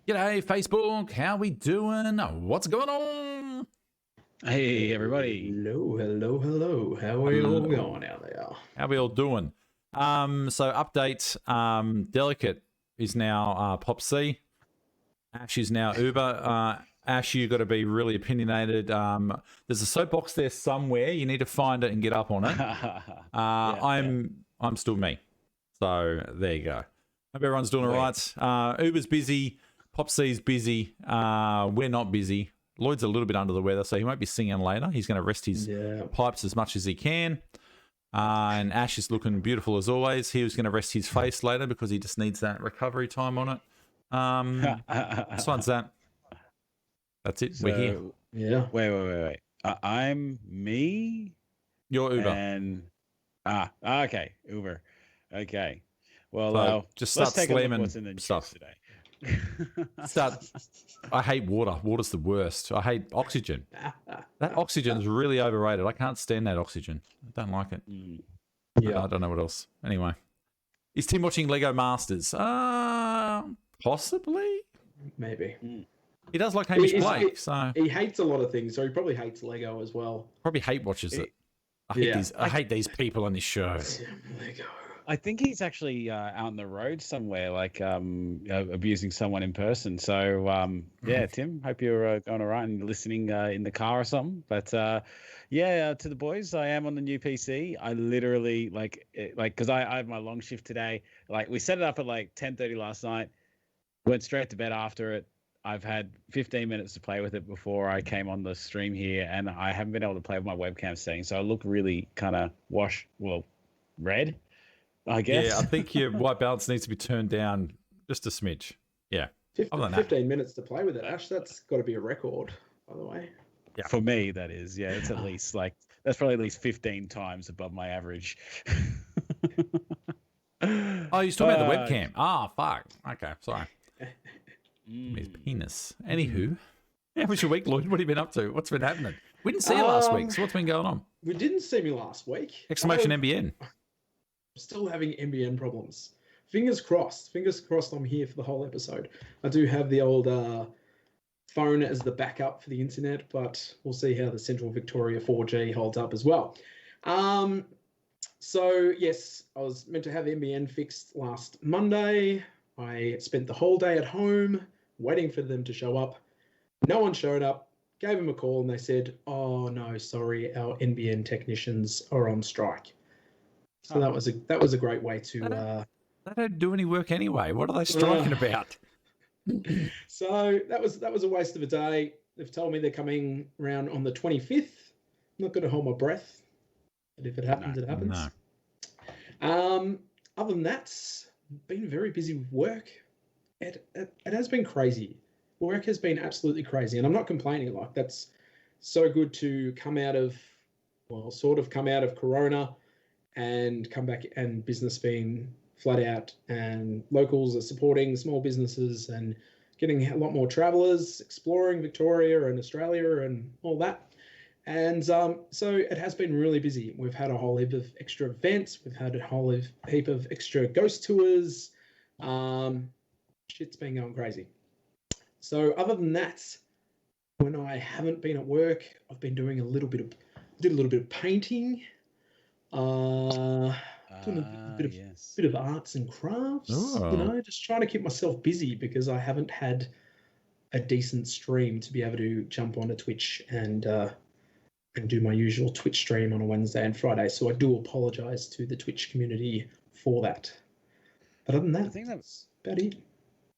G'day, Facebook. How we doing? What's going on? Hey, everybody. Hello. How are you all going out there? How we all doing? So update. Delicate is now Pop C. Ash is now Uber. Ash, you got to be really opinionated. There's a soapbox there somewhere. You need to find it and get up on it. I'm still me. So there you go. Hope everyone's doing all right. Uber's busy. Pop C's busy. We're not busy. Lloyd's a little bit under the weather, so he won't be singing later. He's going to rest his pipes as much as he can. And Ash is looking beautiful as always. He was going to rest his face later because he just needs that recovery time on it. Besides that, that's it. We're here. Yeah. Wait. I'm me. You're Uber. And okay, Uber. Okay. Well, So just start let's take a look slamming what's in the news stuff. today. I hate water. Water's the worst. I hate oxygen. That oxygen's really overrated. I can't stand that oxygen. I don't like it. Yeah. I don't know what else. Anyway. Is Tim watching Lego Masters? Possibly. Maybe. He does like Hamish Blake, so he hates a lot of things, so he probably hates Lego as well. probably hate watches it. I hate these people on this show. Lego. I think he's actually out on the road somewhere, like abusing someone in person. So, yeah, Tim, hope you're going all right and listening in the car or something. But, to the boys, I am on the new PC. I literally, because I have my long shift today. Like, we set it up at, 10:30 last night. Went straight to bed after it. I've had 15 minutes to play with it before I came on the stream here, and I haven't been able to play with my webcam settings. So I look really kind of red. I guess. Yeah, I think your white balance needs to be turned down just a smidge. Yeah. 15 minutes to play with it, Ash. That's got to be a record, by the way. Yeah. For me, that is. Yeah, it's at least that's probably at least 15 times above my average. Oh, you're talking about the webcam. Fuck. Okay, sorry. His penis. Anywho. How was your week, Lloyd? What have you been up to? What's been happening? We didn't see you last week, so what's been going on? We didn't see me last week. Exclamation NBN. I'm still having NBN problems. Fingers crossed I'm here for the whole episode. I do have the old phone as the backup for the internet, but we'll see how the Central Victoria 4G holds up as well. So, yes, I was meant to have NBN fixed last Monday. I spent the whole day at home waiting for them to show up. No one showed up. Gave them a call and they said, "Oh, no, sorry, our NBN technicians are on strike." So that was a great way to. They don't do any work anyway. What are they striking about? So that was a waste of a day. They've told me they're coming around on the 25th. I'm not going to hold my breath, but if it happens, it happens. No. Other than that, been very busy with work. It has been crazy. Work has been absolutely crazy, and I'm not complaining. That's so good to come out of Corona. And come back and business being flat out, and locals are supporting small businesses and getting a lot more travellers exploring Victoria and Australia and all that. And so it has been really busy. We've had a whole heap of extra events. We've had a whole heap of extra ghost tours. Shit's been going crazy. So other than that, when I haven't been at work, I've been doing a little bit of painting. Doing a bit of arts and crafts, just trying to keep myself busy because I haven't had a decent stream to be able to jump onto Twitch and do my usual Twitch stream on a Wednesday and Friday. So I do apologise to the Twitch community for that. But other than that, I think that's about it.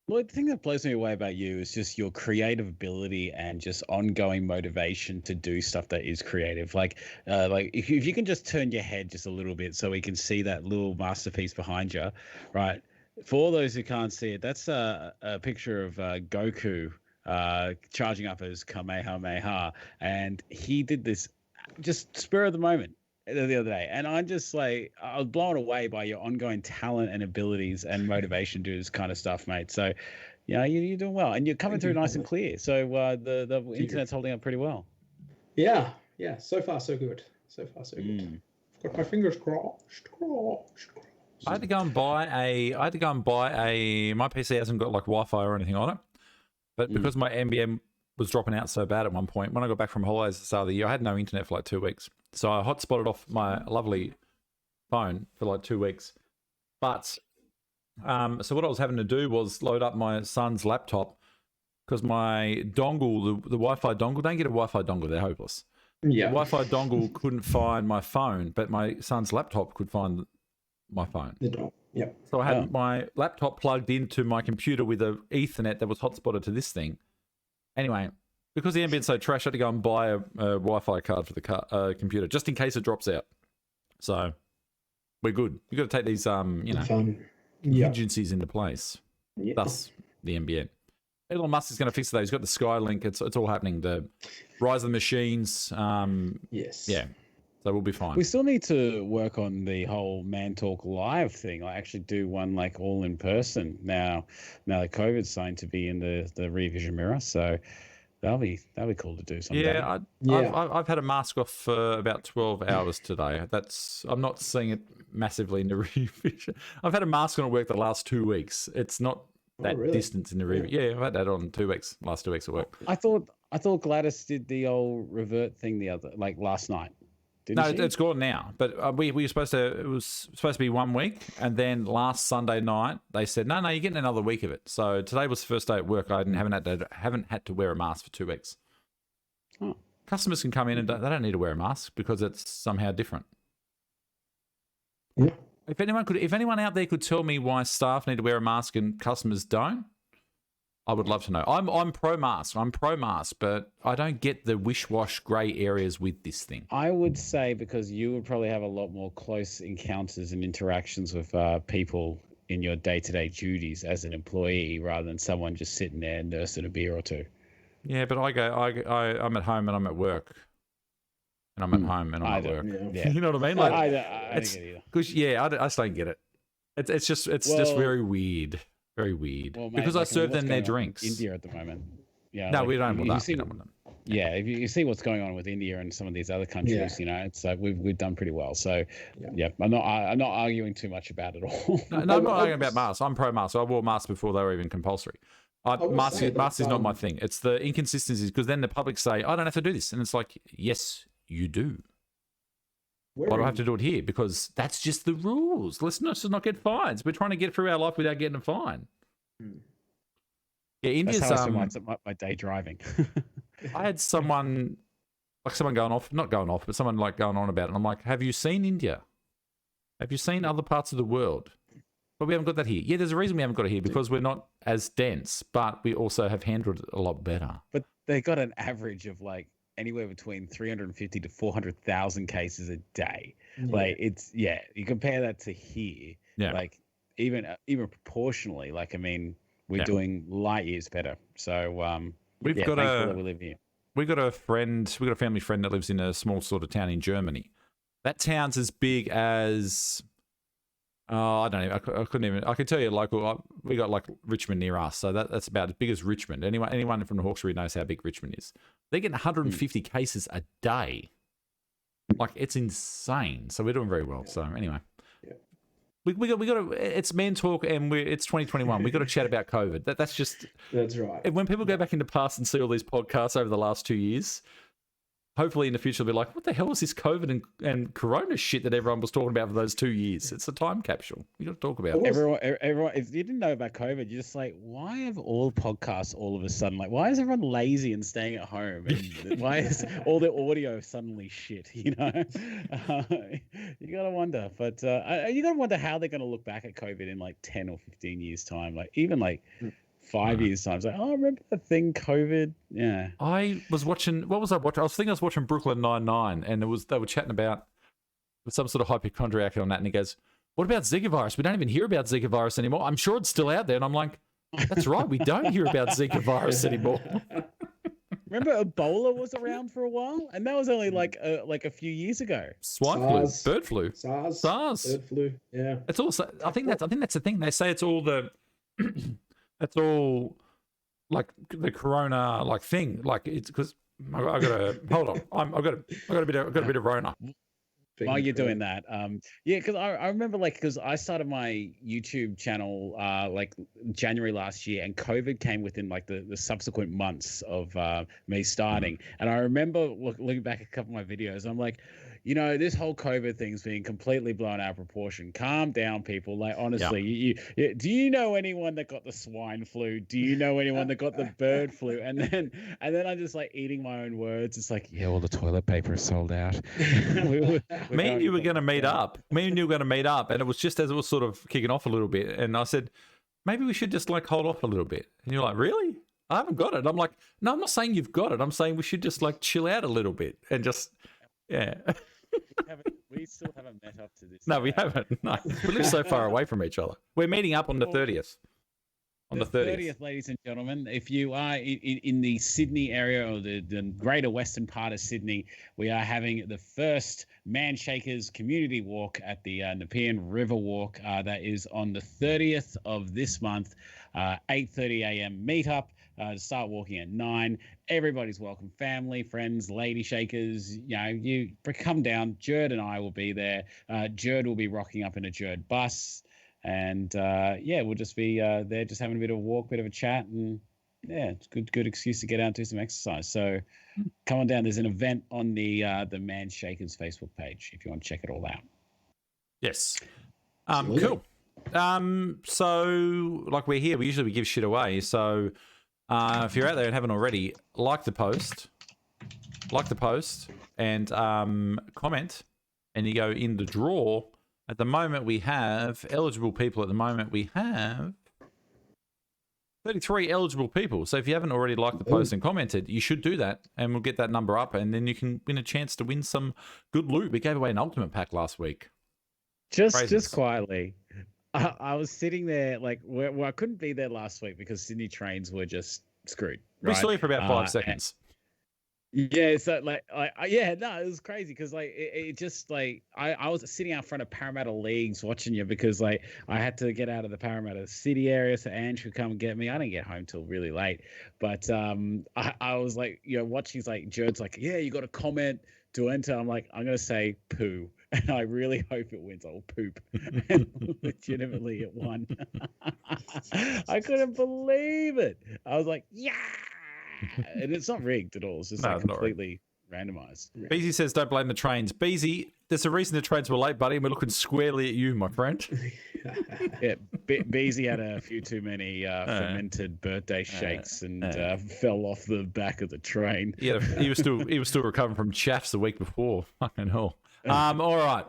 Lloyd, the thing that blows me away about you is just your creative ability and just ongoing motivation to do stuff that is creative. If you can just turn your head just a little bit so we can see that little masterpiece behind you, right? For all those who can't see it, that's a picture of Goku charging up his Kamehameha, and he did this just spur of the moment the other day, and I'm just I was blown away by your ongoing talent and abilities and motivation to do this kind of stuff, mate. So, you're doing well, and you're coming through nice and clear. So the internet's holding up pretty well. Yeah. So far, so good. I've got my fingers crossed. I had to go and buy a. My PC hasn't got Wi-Fi or anything on it. But because my NBN was dropping out so bad at one point, when I got back from holidays at the start of the year, I had no internet for like 2 weeks. So I hotspotted off my lovely phone for like 2 weeks. But so what I was having to do was load up my son's laptop because my dongle, the Wi-Fi dongle, don't get a Wi-Fi dongle, they're hopeless. Yeah. The Wi-Fi dongle couldn't find my phone, but my son's laptop could find my phone. Yep. So I had my laptop plugged into my computer with a Ethernet that was hotspotted to this thing. Anyway, because the NBN's so trash, I had to go and buy a Wi-Fi card for the computer just in case it drops out. So we're good. You've got to take these, contingencies into place. Yeah. Thus, the NBN. Elon Musk is going to fix it, though. He's got the Skylink. It's all happening. The rise of the machines. Yes. Yeah. So we'll be fine. We still need to work on the whole Man Talk Live thing. I actually do one like all in person now. Now that COVID's starting to be in the rear vision mirror, so that'll be cool to do someday. Yeah, I've had a mask off for about 12 hours today. I'm not seeing it massively in the rear vision. I've had a mask on at work the last 2 weeks. It's not that distance in the rear. Yeah, I've had that on 2 weeks. Last 2 weeks at work. I thought Gladys did the old revert thing last night. No, it's gone now. But we were supposed to. It was supposed to be 1 week, and then last Sunday night they said, no, you're getting another week of it. So today was the first day at work. I haven't had to wear a mask for 2 weeks. Oh. Customers can come in and they don't need to wear a mask because it's somehow different. Yeah. If anyone out there could tell me why staff need to wear a mask and customers don't, I would love to know. I'm pro mask. But I don't get the wish-wash grey areas with this thing. I would say because you would probably have a lot more close encounters and interactions with people in your day-to-day duties as an employee rather than someone just sitting there nursing a beer or two. Yeah, but I'm at home and I'm at work. And I'm at home and I'm at work. Yeah. You know what I mean? Like, I don't get it either. Because I just don't get it. It's just very weird. Very weird. Well, mate, because I serve them their drinks. India at the moment. Yeah. No, we don't want that. Yeah, if you see what's going on with India and some of these other countries, it's like we've done pretty well. So I'm not arguing too much about it all. No, I'm not arguing about masks. I'm pro mask. I wore masks before they were even compulsory. Mask is not my thing. It's the inconsistencies because then the public say, I don't have to do this. And it's like, yes, you do. Why do I have to do it here? Because that's just the rules. Let's not get fines. We're trying to get through our life without getting a fine. Yeah, India's that's how I spend my day driving. I had someone going off, not going off, but someone like going on about it. And I'm like, have you seen India? Have you seen other parts of the world? But we haven't got that here. Yeah, there's a reason we haven't got it here because we're not as dense, but we also have handled it a lot better. But they got an average of like anywhere between 350 to 400,000 cases a day. Like you compare that to here, like even proportionally, like, I mean, we're doing light years better. So, we've got we live here. We got a family friend that lives in a small sort of town in Germany. That town's as big as, I don't even, I couldn't even, I could tell you local, we got like Richmond near us. So that's about as big as Richmond. Anyone from the Hawkesbury knows how big Richmond is. They're getting 150 cases a day. Like, it's insane. So we're doing very well. So anyway, we got to, it's Man Talk and it's 2021. We got to chat about COVID. That's right. And when people go back in the past and see all these podcasts over the last 2 years, hopefully in the future they'll be like, what the hell is this COVID and Corona shit that everyone was talking about for those 2 years? It's a time capsule. You got to talk about it. Everyone, if you didn't know about COVID, you're just like, why have all podcasts all of a sudden, like, why is everyone lazy and staying at home? And why is all the audio suddenly shit, you know? You got to wonder. But you got to wonder how they're going to look back at COVID in like 10 or 15 years' time. Like, even like 5 years' time. It's like, remember the thing, COVID? Yeah. I was watching, what was I watching? I was watching Brooklyn Nine-Nine, and they were chatting about some sort of hypochondriac on that, and he goes, what about Zika virus? We don't even hear about Zika virus anymore. I'm sure it's still out there. And I'm like, that's right, we don't hear about Zika virus anymore. Remember Ebola was around for a while? And that was only like a few years ago. Swine SARS, flu, bird flu. SARS. Bird flu, yeah. It's also, I think that's the thing. They say it's all the... That's all like the Corona like thing. Like, it's because I got to hold on. I got a bit of Rona. While you're doing that, yeah, because I remember, like, because I started my YouTube channel like January last year, and COVID came within like the subsequent months of me starting. And I remember looking back at a couple of my videos, I'm like, this whole COVID thing's being completely blown out of proportion. Calm down, people. Like, honestly, do you know anyone that got the swine flu? Do you know anyone that got the bird flu? And then I'm just like eating my own words. It's like, yeah, well, the toilet paper is sold out. Me and you were going to meet up. Me and you were going to meet up, and it was just as it was sort of kicking off a little bit. And I said, maybe we should just like hold off a little bit. And you're like, really? I haven't got it. I'm like, no, I'm not saying you've got it. I'm saying we should just like chill out a little bit and just, yeah. We still haven't met up to this. No, we haven't. No, we live so far away from each other. We're meeting up on the 30th. On the 30th, ladies and gentlemen, if you are in the Sydney area or the greater western part of Sydney, we are having the first Man Shakers community walk at the Nepean River Walk. That is on the 30th of this month, 8:30 a.m. meetup. To start walking at 9. Everybody's welcome. Family, friends, lady shakers. You come down. Jerd and I will be there. Jerd will be rocking up in a Jerd bus. And we'll just be there, just having a bit of a walk, bit of a chat, and yeah, it's good excuse to get out and do some exercise. So come on down. There's an event on the Man Shakers Facebook page if you want to check it all out. Yes. Cool. So like we're here, we usually give shit away. So if you're out there and haven't already, like the post, and comment, and you go in the draw. At the moment, we have eligible people. At the moment, we have 33 eligible people. So if you haven't already liked the post and commented, you should do that, and we'll get that number up, and then you can win a chance to win some good loot. We gave away an ultimate pack last week. Just quietly, I was sitting there like, I couldn't be there last week because Sydney trains were just screwed. Right? We saw you for about 5 seconds. Yeah, so it was crazy because like it just like I was sitting out front of Parramatta Leagues watching you because like I had to get out of the Parramatta City area so Ange could come and get me. I didn't get home till really late, but I was like watching like Jerd's like, yeah, you got to comment to enter. I'm like, I'm gonna say poo, and I really hope it wins. I'll poop, and legitimately it won. I couldn't believe it. I was like, yeah. And it's not rigged at all. It's just completely randomized. Beezy says, don't blame the trains. Beezy, there's a reason the trains were late, buddy, and we're looking squarely at you, my friend. Yeah, Beezy had a few too many fermented birthday shakes and fell off the back of the train. Yeah, he was still recovering from chaffs the week before. Fucking hell. All right.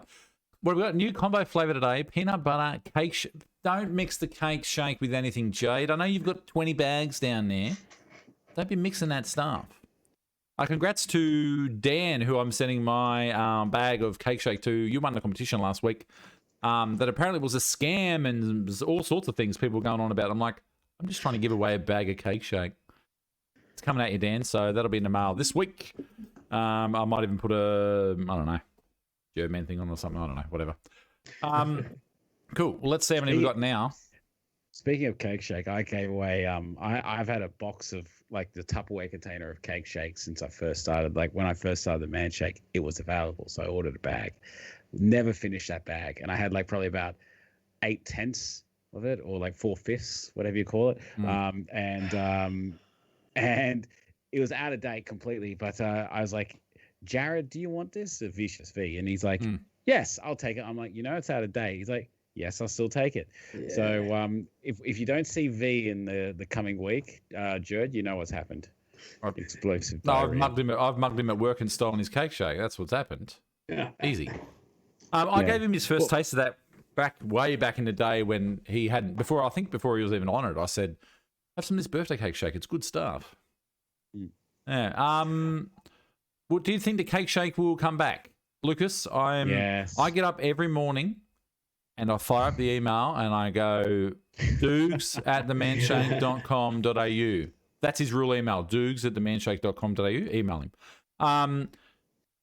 Well, we've got a new combo flavour today, peanut butter cake. Don't mix the cake shake with anything, Jade. I know you've got 20 bags down there. Don't be mixing that stuff. Congrats to Dan, who I'm sending my bag of cake shake to. You won the competition last week. That apparently was a scam and all sorts of things people were going on about. I'm like, I'm just trying to give away a bag of cake shake. It's coming at you, Dan, so that'll be in the mail this week. I might even put I don't know, German thing on or something. I don't know, whatever. Cool. Well, let's see how many we've got now. Speaking of cake shake, I gave away. I've had a box of like the Tupperware container of cake shake since I first started. Like when I first started the Man Shake, it was available, so I ordered a bag. Never finished that bag, and I had like probably about 8/10 of it, or like 4/5, whatever you call it. And it was out of date completely. But I was like, Jared, do you want this? A Vicious V, and he's like, yes, I'll take it. I'm like, it's out of date. He's like, yes, I'll still take it. Yeah. So if you don't see V in the coming week, Jerd, you know what's happened. Explosive. No, I've mugged him at work and stolen his cake shake. That's what's happened. Yeah. Easy. I gave him his first taste of that way back in the day when he hadn't before he was even on it. I said, have some of this birthday cake shake. It's good stuff. Yeah. Well, do you think the cake shake will come back, Lucas? Yes. I get up every morning. And I fire up the email and I go, doogs@themanshake.com.au. That's his real email, doogs@themanshake.com.au. Email him.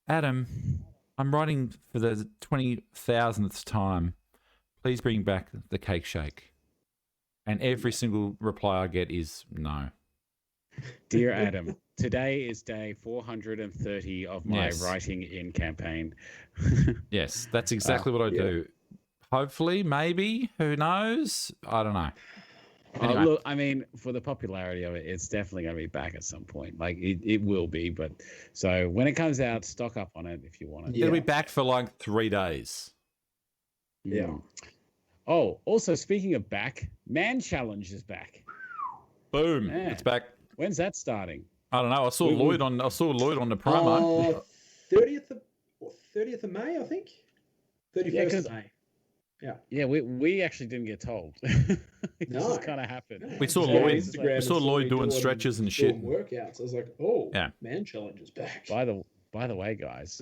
Adam, I'm writing for the 20,000th time. Please bring back the cake shake. And every single reply I get is no. Dear Adam, Today is day 430 of my Yes. writing in campaign. Yes, that's exactly what I do. Hopefully, maybe, who knows? I don't know. Anyway. Look, I mean, for the popularity of it, it's definitely going to be back at some point. Like it will be. But so when it comes out, stock up on it if you want it. Yeah. It'll be back for like 3 days. Yeah. Mm. Oh, also speaking of back, Man Challenge is back. Boom, Yeah. it's back. When's that starting? I don't know. I saw Lloyd on the promo. 30th of May, I think. 31st of May. Yeah, we actually didn't get told. It just kind of happened. We saw Lloyd doing stretches and shit. Workouts. I was like, oh, yeah. Man Challenge is back. By the way, guys,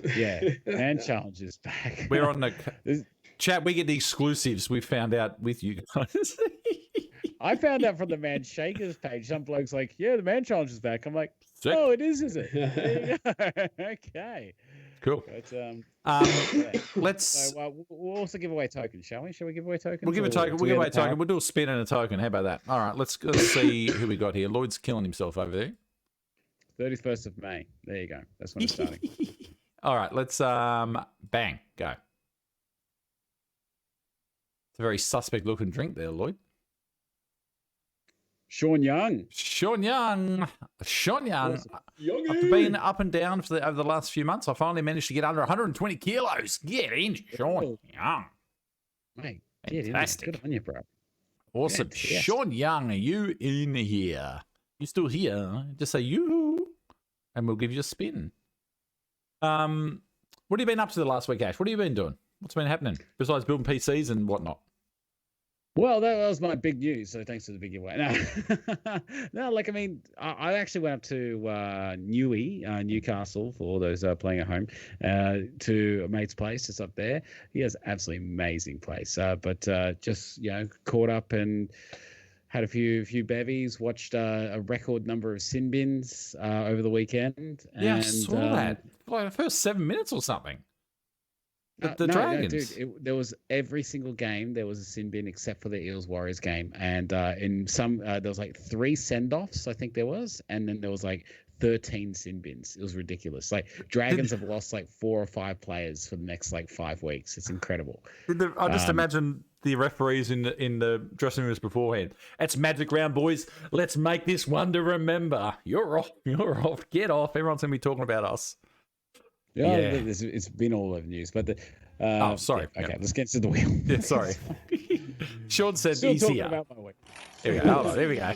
Man Challenge is back. We're on the chat. We get the exclusives. We found out with you guys. I found out from the Man Shakers page. Some bloke's like, "Yeah, the Man Challenge is back." I'm like, Sick. "Oh, it is it?" There you go. Okay. Cool. But, let's. So, we'll also give away tokens, shall we? Shall we give away tokens? We'll give a token. We'll give away a token. We'll do a spin and a token. How about that? All right. Let's see who we got here. Lloyd's killing himself over there. 31st of May. There you go. That's when it's starting. All right. Let's bang go. It's a very suspect looking drink there, Lloyd. Sean Young. After being up and down over the last few months, I finally managed to get under 120 kilos. Get in, Sean Young. Mate, get in. Fantastic. Good on you, bro. Awesome. Fantastic. Sean Young, are you in here? You still here? Just say you, and we'll give you a spin. What have you been up to the last week, Ash? What have you been doing? What's been happening besides building PCs and whatnot? Well, that was my big news. So thanks for the big giveaway. No, like, I mean, I actually went up to Newcastle for all those playing at home, to a mate's place. It's up there. He has an absolutely amazing place. But just, caught up and had a few bevies, watched a record number of sin bins over the weekend. Yeah, and, I saw that. Like the first 7 minutes or something. The Dragons. No, dude, there was every single game. There was a sin bin except for the Eels Warriors game, and in some there was like 3 send-offs. I think there was, and then there was like 13 sin bins. It was ridiculous. Like Dragons have lost like 4 or 5 players for the next like 5 weeks. It's incredible. I just imagine the referees in the dressing rooms beforehand. It's magic round, boys. Let's make this one to remember. You're off. Get off. Everyone's gonna be talking about us. Yeah, it's been all over the news, but sorry. Yeah, okay, let's get to the wheel. Yeah, sorry. Sean said Still easier. talking about my week. Here we go. Hold on, there we go.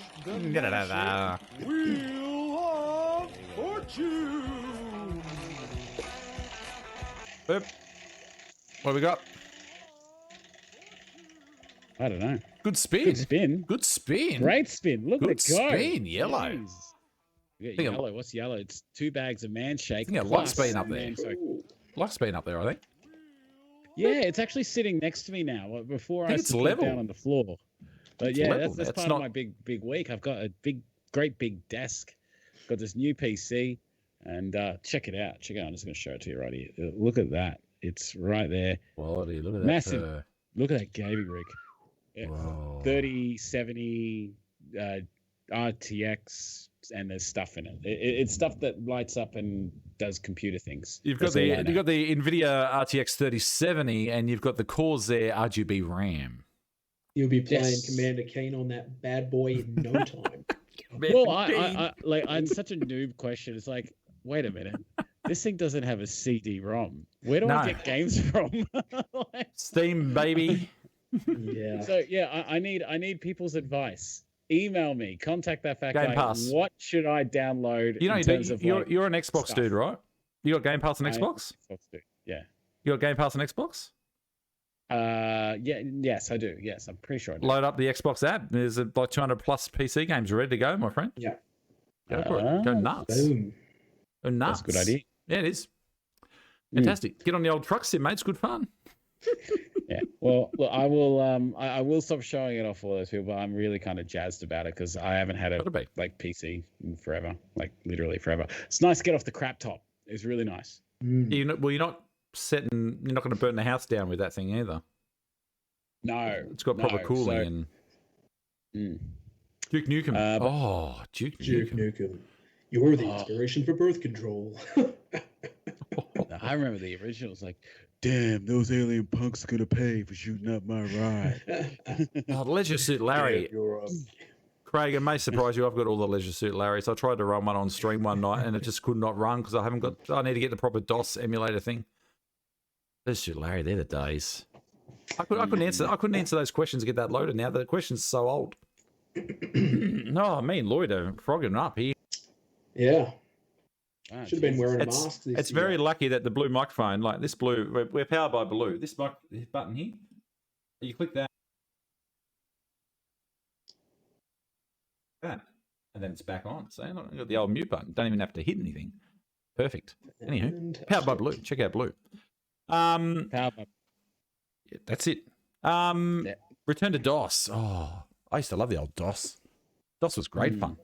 Wheel of Fortune. Boop. What we got? I don't know. Good spin. Good spin. Great spin. Look at it go. Spin. Yellow. Jeez. Yeah, yellow. What's yellow? It's 2 bags of man shake. I think Luck's been up there. Luck's been up there, I think. Yeah, it's actually sitting next to me now. Before I it's sit level. down on the floor. But It's yeah, level. that's part of my big week. I've got a great big desk. Got this new PC, and check it out. I'm just going to show it to you right here. Look at that. It's right there. Quality. Look at that. Massive. Look at that gaming rig. Yeah. Whoa. 3070 RTX, and there's stuff in it. It's stuff that lights up and does computer things. You've got the NVIDIA RTX 3070, and you've got the Corsair RGB RAM. You'll be playing Commander Keen on that bad boy in no time. Well, I it's such a noob question. It's like, wait a minute, this thing doesn't have a CD-ROM. Where do I get games from? Steam, baby. Yeah. So yeah, I need people's advice. Email me, contact that fat Game guy. Pass. What should I download? You're an Xbox stuff? dude, right? You got Game Pass on Xbox? Yeah. You got Game Pass on Xbox? Yes, I do. Yes, I'm pretty sure I do. Load up the Xbox app. There's like 200 plus PC games ready to go, my friend. Yeah. Go for it. Go nuts. Boom. Go nuts. That's a good idea. Yeah, it is. Fantastic. Get on the old truck sim, mate. It's good fun. Yeah. Well, look, I will stop showing it off for those people, but I'm really kind of jazzed about it because I haven't had a PC in forever, like literally forever. It's nice to get off the crap top. It's really nice. You're not you're not going to burn the house down with that thing either. No. It's got proper cooling and Duke Nukem. Duke Nukem. You're the inspiration for birth control. I remember the original. It's like, damn, those alien punks are gonna pay for shooting up my ride. Oh, Leisure Suit Larry. Damn, you're up. Craig, it may surprise you. I've got all the Leisure Suit Larrys. I tried to run one on stream one night and it just could not run because I need to get the proper DOS emulator thing. Leisure Suit Larry, they're the days. I couldn't answer those questions to get that loaded now. The question's so old. No, me and Lloyd are frogging up here. Yeah. Ah, Should have been wearing a It's, mask this it's year. very lucky that the blue microphone, like this blue, we're powered by blue. This button here, you click that, and then it's back on. So I've got the old mute button. Don't even have to hit anything. Perfect. Anywho, And- powered by blue. Check out blue. Power up. Yeah, that's it. Return to DOS. Oh, I used to love the old DOS. DOS was great fun.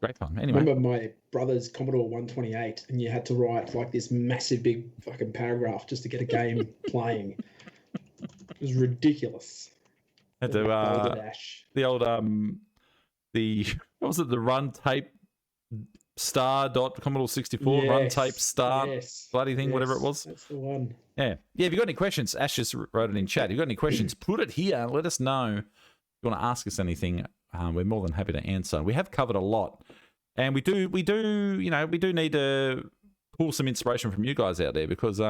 Great fun. I Anyway, remember my brother's Commodore 128, and you had to write like this massive big fucking paragraph just to get a game playing. It was ridiculous. had to Balderdash. the old the what was it, the run tape star dot Commodore 64 run Yes, tape star yes, bloody thing, whatever it yes, was. That's the one. Yeah. If you got any questions, Ash just wrote it in chat. If you got any questions, put it here. Let us know. If you want to ask us anything, we're more than happy to answer. We have covered a lot. And we do need to pull some inspiration from you guys out there because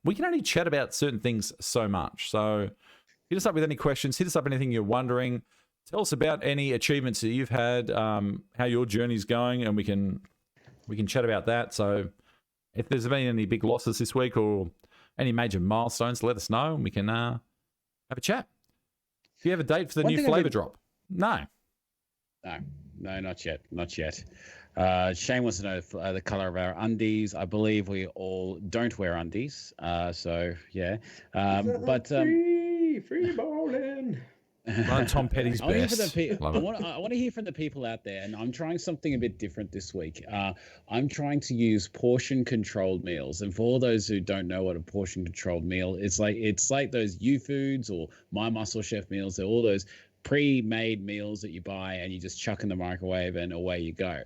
we can only chat about certain things so much. So hit us up with any questions. Hit us up anything you're wondering. Tell us about any achievements that you've had, how your journey's going, and we can chat about that. So if there's been any big losses this week or any major milestones, let us know and we can have a chat. Do you have a date for the new flavor drop? No. No, not yet. Not yet. Shane wants to know the color of our undies. I believe we all don't wear undies. So, yeah. Free balling. Tom Petty's best. I want to hear from the people out there, and I'm trying something a bit different this week. I'm trying to use portion controlled meals, and for all those who don't know what a portion controlled meal is, it's like those U Foods or My Muscle Chef meals. They're all those pre-made meals that you buy and you just chuck in the microwave and away you go.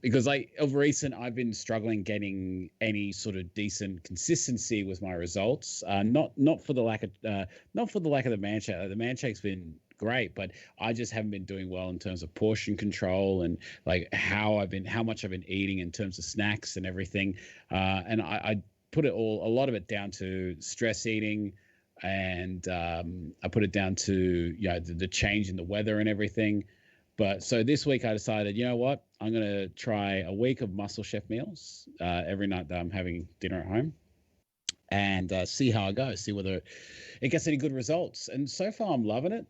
Because of recent, I've been struggling getting any sort of decent consistency with my results. Not for the lack of the man shake. The man shake's been great, but I just haven't been doing well in terms of portion control and like how much I've been eating in terms of snacks and everything. And I put a lot of it down to stress eating. And I put it down to the change in the weather and everything. But so this week I decided, you know what, I'm going to try a week of Muscle Chef meals every night that I'm having dinner at home, and see how I go, see whether it gets any good results. And so far I'm loving it.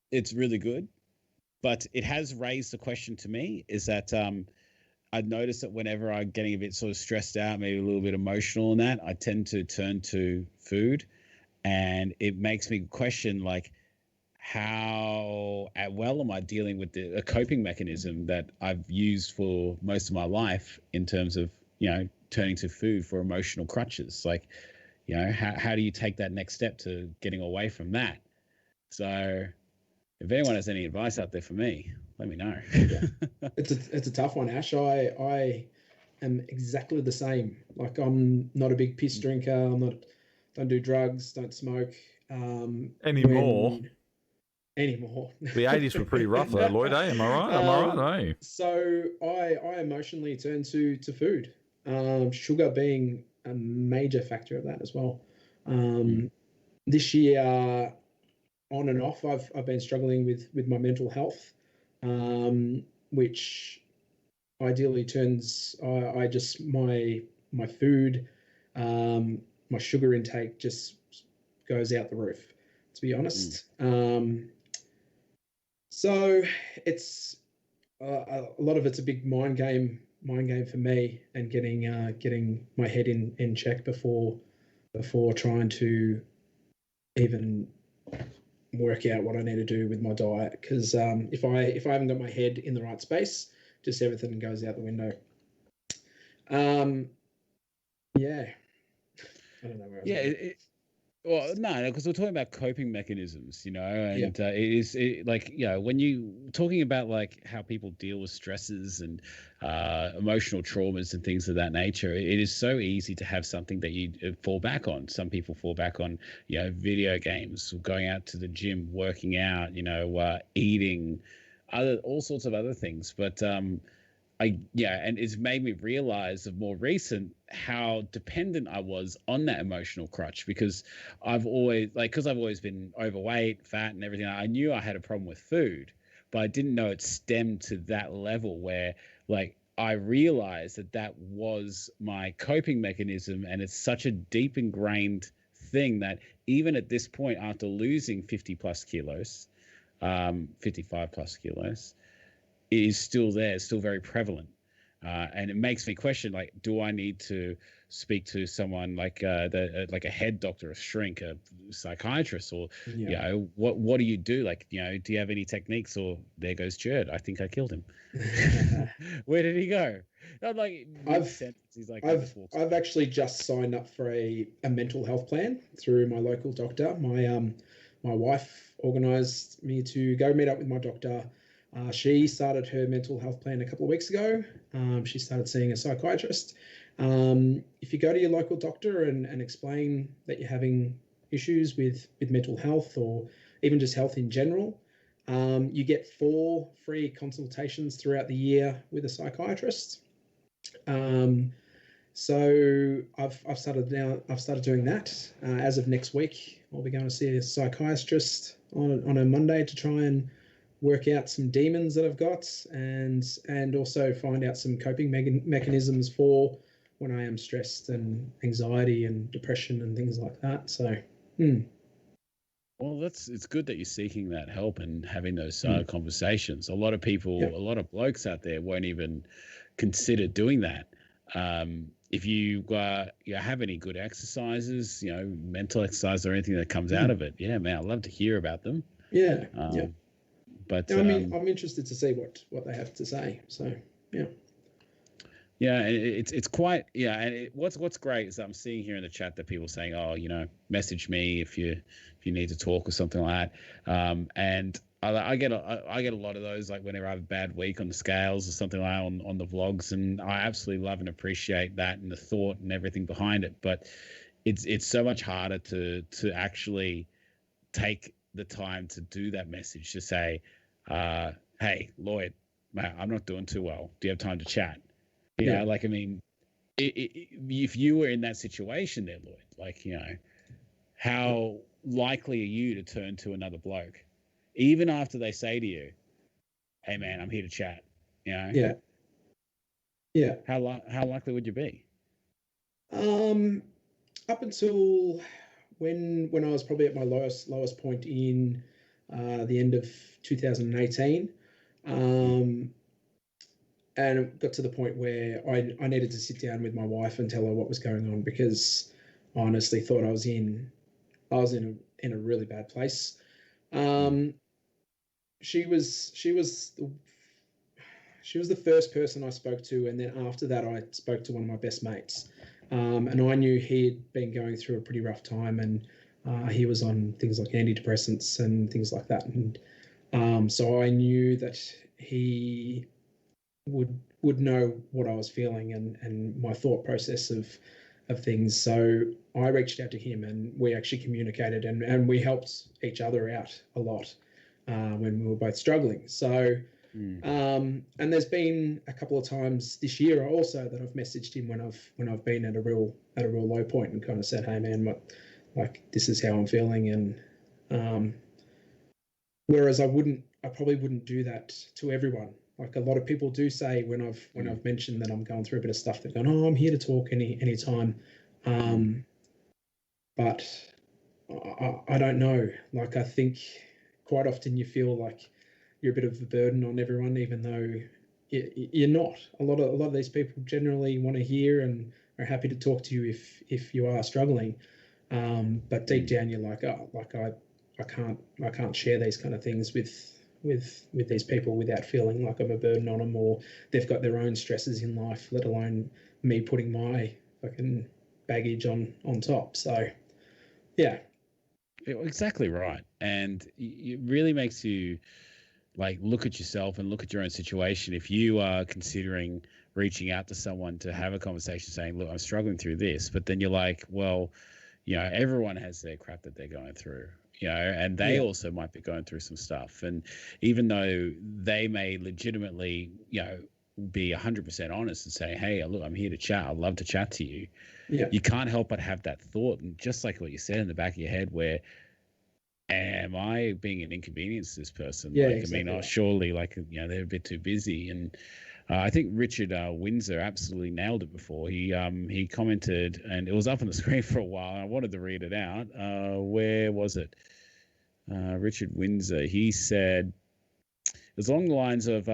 It's really good, but it has raised the question to me is that I've noticed that whenever I'm getting a bit sort of stressed out, maybe a little bit emotional and that, I tend to turn to food. And it makes me question, like, how well am I dealing with a coping mechanism that I've used for most of my life in terms of, turning to food for emotional crutches? Like, how do you take that next step to getting away from that? So if anyone has any advice out there for me, let me know. Yeah. It's a tough one, Ash. I am exactly the same. Like, I'm not a big piss drinker. Don't do drugs, don't smoke. Anymore. Anymore. The 80s were pretty rough though, Lloyd, eh? Am I right? Am I right, eh? So I emotionally turn to food. Sugar being a major factor of that as well. This year, on and off, I've been struggling with my mental health, which ideally turns my food, my sugar intake just goes out the roof, to be honest. So it's a lot of it's a big mind game for me, and getting my head in check before trying to even work out what I need to do with my diet. Because if I haven't got my head in the right space, just everything goes out the window. Yeah. I don't know where I was going. Well, no, because we're talking about coping mechanisms, Yeah. and like, when you talking about like how people deal with stresses and emotional traumas and things of that nature, it is so easy to have something that you fall back on. Some people fall back on, video games, going out to the gym, working out, eating, all sorts of other things. But and it's made me realize of more recent how dependent I was on that emotional crutch, because I've always been overweight, fat, and everything. I knew I had a problem with food, but I didn't know it stemmed to that level where, like, I realized that was my coping mechanism, and it's such a deep ingrained thing that even at this point, after losing 50 plus kilos, 55 plus kilos, is still there, still very prevalent. And it makes me question, like, do I need to speak to someone like like a head doctor, a shrink, a psychiatrist, or what do you do? Like, do you have any techniques? Or there goes Jared. I think I killed him. Where did he go? I'm like, he's like, I've actually just signed up for a mental health plan through my local doctor. My wife organised me to go meet up with my doctor. She started her mental health plan a couple of weeks ago. She started seeing a psychiatrist. If you go to your local doctor and explain that you're having issues with mental health, or even just health in general, you get 4 free consultations throughout the year with a psychiatrist. So I've started doing that. As of next week, I'll be going to see a psychiatrist on a Monday to try and work out some demons that I've got, and also find out some coping mechanisms for when I am stressed, and anxiety and depression and things like that. So, Well, it's good that you're seeking that help and having those conversations. A lot of people, Yeah. a lot of blokes out there won't even consider doing that. If you have any good exercises, mental exercise or anything that comes out of it, yeah, man, I'd love to hear about them. Yeah. But I mean, I'm interested to see what they have to say. So, yeah. Yeah, it's quite, and what's great is I'm seeing here in the chat that people saying, oh, message me if you need to talk or something like that. And I get a lot of those, like whenever I have a bad week on the scales or something like that on the vlogs, and I absolutely love and appreciate that and the thought and everything behind it. But it's so much harder to actually take the time to do that message, to say, hey, Lloyd, man, I'm not doing too well. Do you have time to chat? Like, I mean, if you were in that situation there, Lloyd, like, how likely are you to turn to another bloke, even after they say to you, hey, man, I'm here to chat, Yeah. How likely would you be? Up until when I was probably at my lowest point in the end of 2018, and it got to the point where I needed to sit down with my wife and tell her what was going on, because I honestly thought I was in a really bad place. She was the first person I spoke to, and then after that I spoke to one of my best mates, and I knew he'd been going through a pretty rough time, and he was on things like antidepressants and things like that, and so I knew that he would know what I was feeling and my thought process of things. So I reached out to him, and we actually communicated, and we helped each other out a lot when we were both struggling. So, and there's been a couple of times this year also that I've messaged him when I've been at a real low point, and kind of said, hey man, this is how I'm feeling. And whereas I probably wouldn't do that to everyone. Like, a lot of people do say when I've mentioned that I'm going through a bit of stuff, they've gone, oh, I'm here to talk any time. But I don't know. Like, I think quite often you feel like you're a bit of a burden on everyone, even though you're not. A lot of these people generally want to hear and are happy to talk to you if you are struggling. But deep down you're like, oh, like I can't share these kind of things with these people without feeling like I'm a burden on them, or they've got their own stresses in life, let alone me putting my fucking baggage on top. So, yeah, Exactly right. And it really makes you like look at yourself and look at your own situation. If you are considering reaching out to someone to have a conversation saying, look, I'm struggling through this, but then you're like, well, everyone has their crap that they're going through, and they also might be going through some stuff. And even though they may legitimately, be 100% honest and say, hey, look, I'm here to chat. I'd love to chat to you. Yeah. You can't help but have that thought. And just like what you said in the back of your head, where am I being an inconvenience to this person? Yeah, like, exactly. I mean, surely, like, they're a bit too busy. And I think Richard Windsor absolutely nailed it before. He commented, and it was up on the screen for a while, and I wanted to read it out. Where was it? Richard Windsor. He said, it was along the lines of,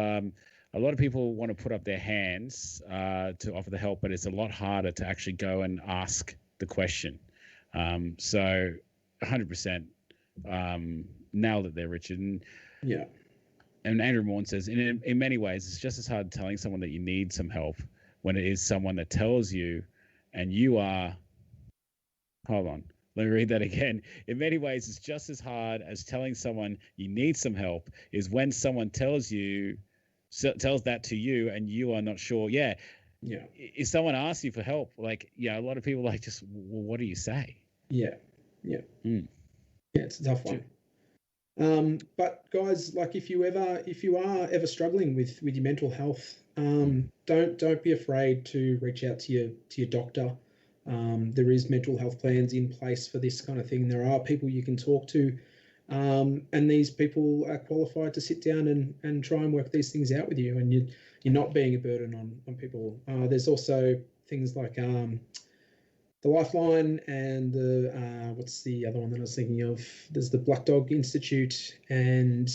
a lot of people want to put up their hands to offer the help, but it's a lot harder to actually go and ask the question. So 100% nailed it there, Richard. And Andrew Morn says, in many ways, it's just as hard telling someone that you need some help when it is someone that tells you and you are, hold on, let me read that again. In many ways, it's just as hard as telling someone you need some help is when someone tells that to you and you are not sure. Yeah. If someone asks you for help, like, a lot of people like just, well, what do you say? Yeah, it's a tough one. But guys, like if you are ever struggling with your mental health, don't be afraid to reach out to your doctor. There is mental health plans in place for this kind of thing. There are people you can talk to. And these people are qualified to sit down and try and work these things out with you, and you're not being a burden on people. There's also things like the Lifeline and the what's the other one that I was thinking of? There's the Black Dog Institute and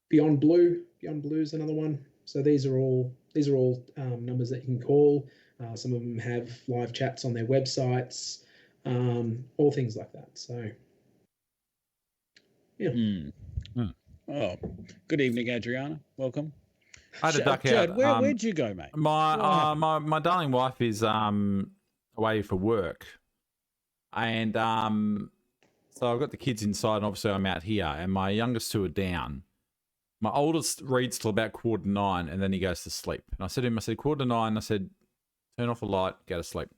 Beyond Blue. Beyond Blue is another one. So these are all numbers that you can call. Some of them have live chats on their websites. All things like that. So, Oh, good evening, Adriana. Welcome. I had to duck Jed, out. Where'd you go, mate? My darling wife is away for work, and so I've got the kids inside, and obviously I'm out here, and my youngest two are down. My oldest reads till about 8:45, and then he goes to sleep. And I said to him, 8:45. I said, turn off the light, go to sleep.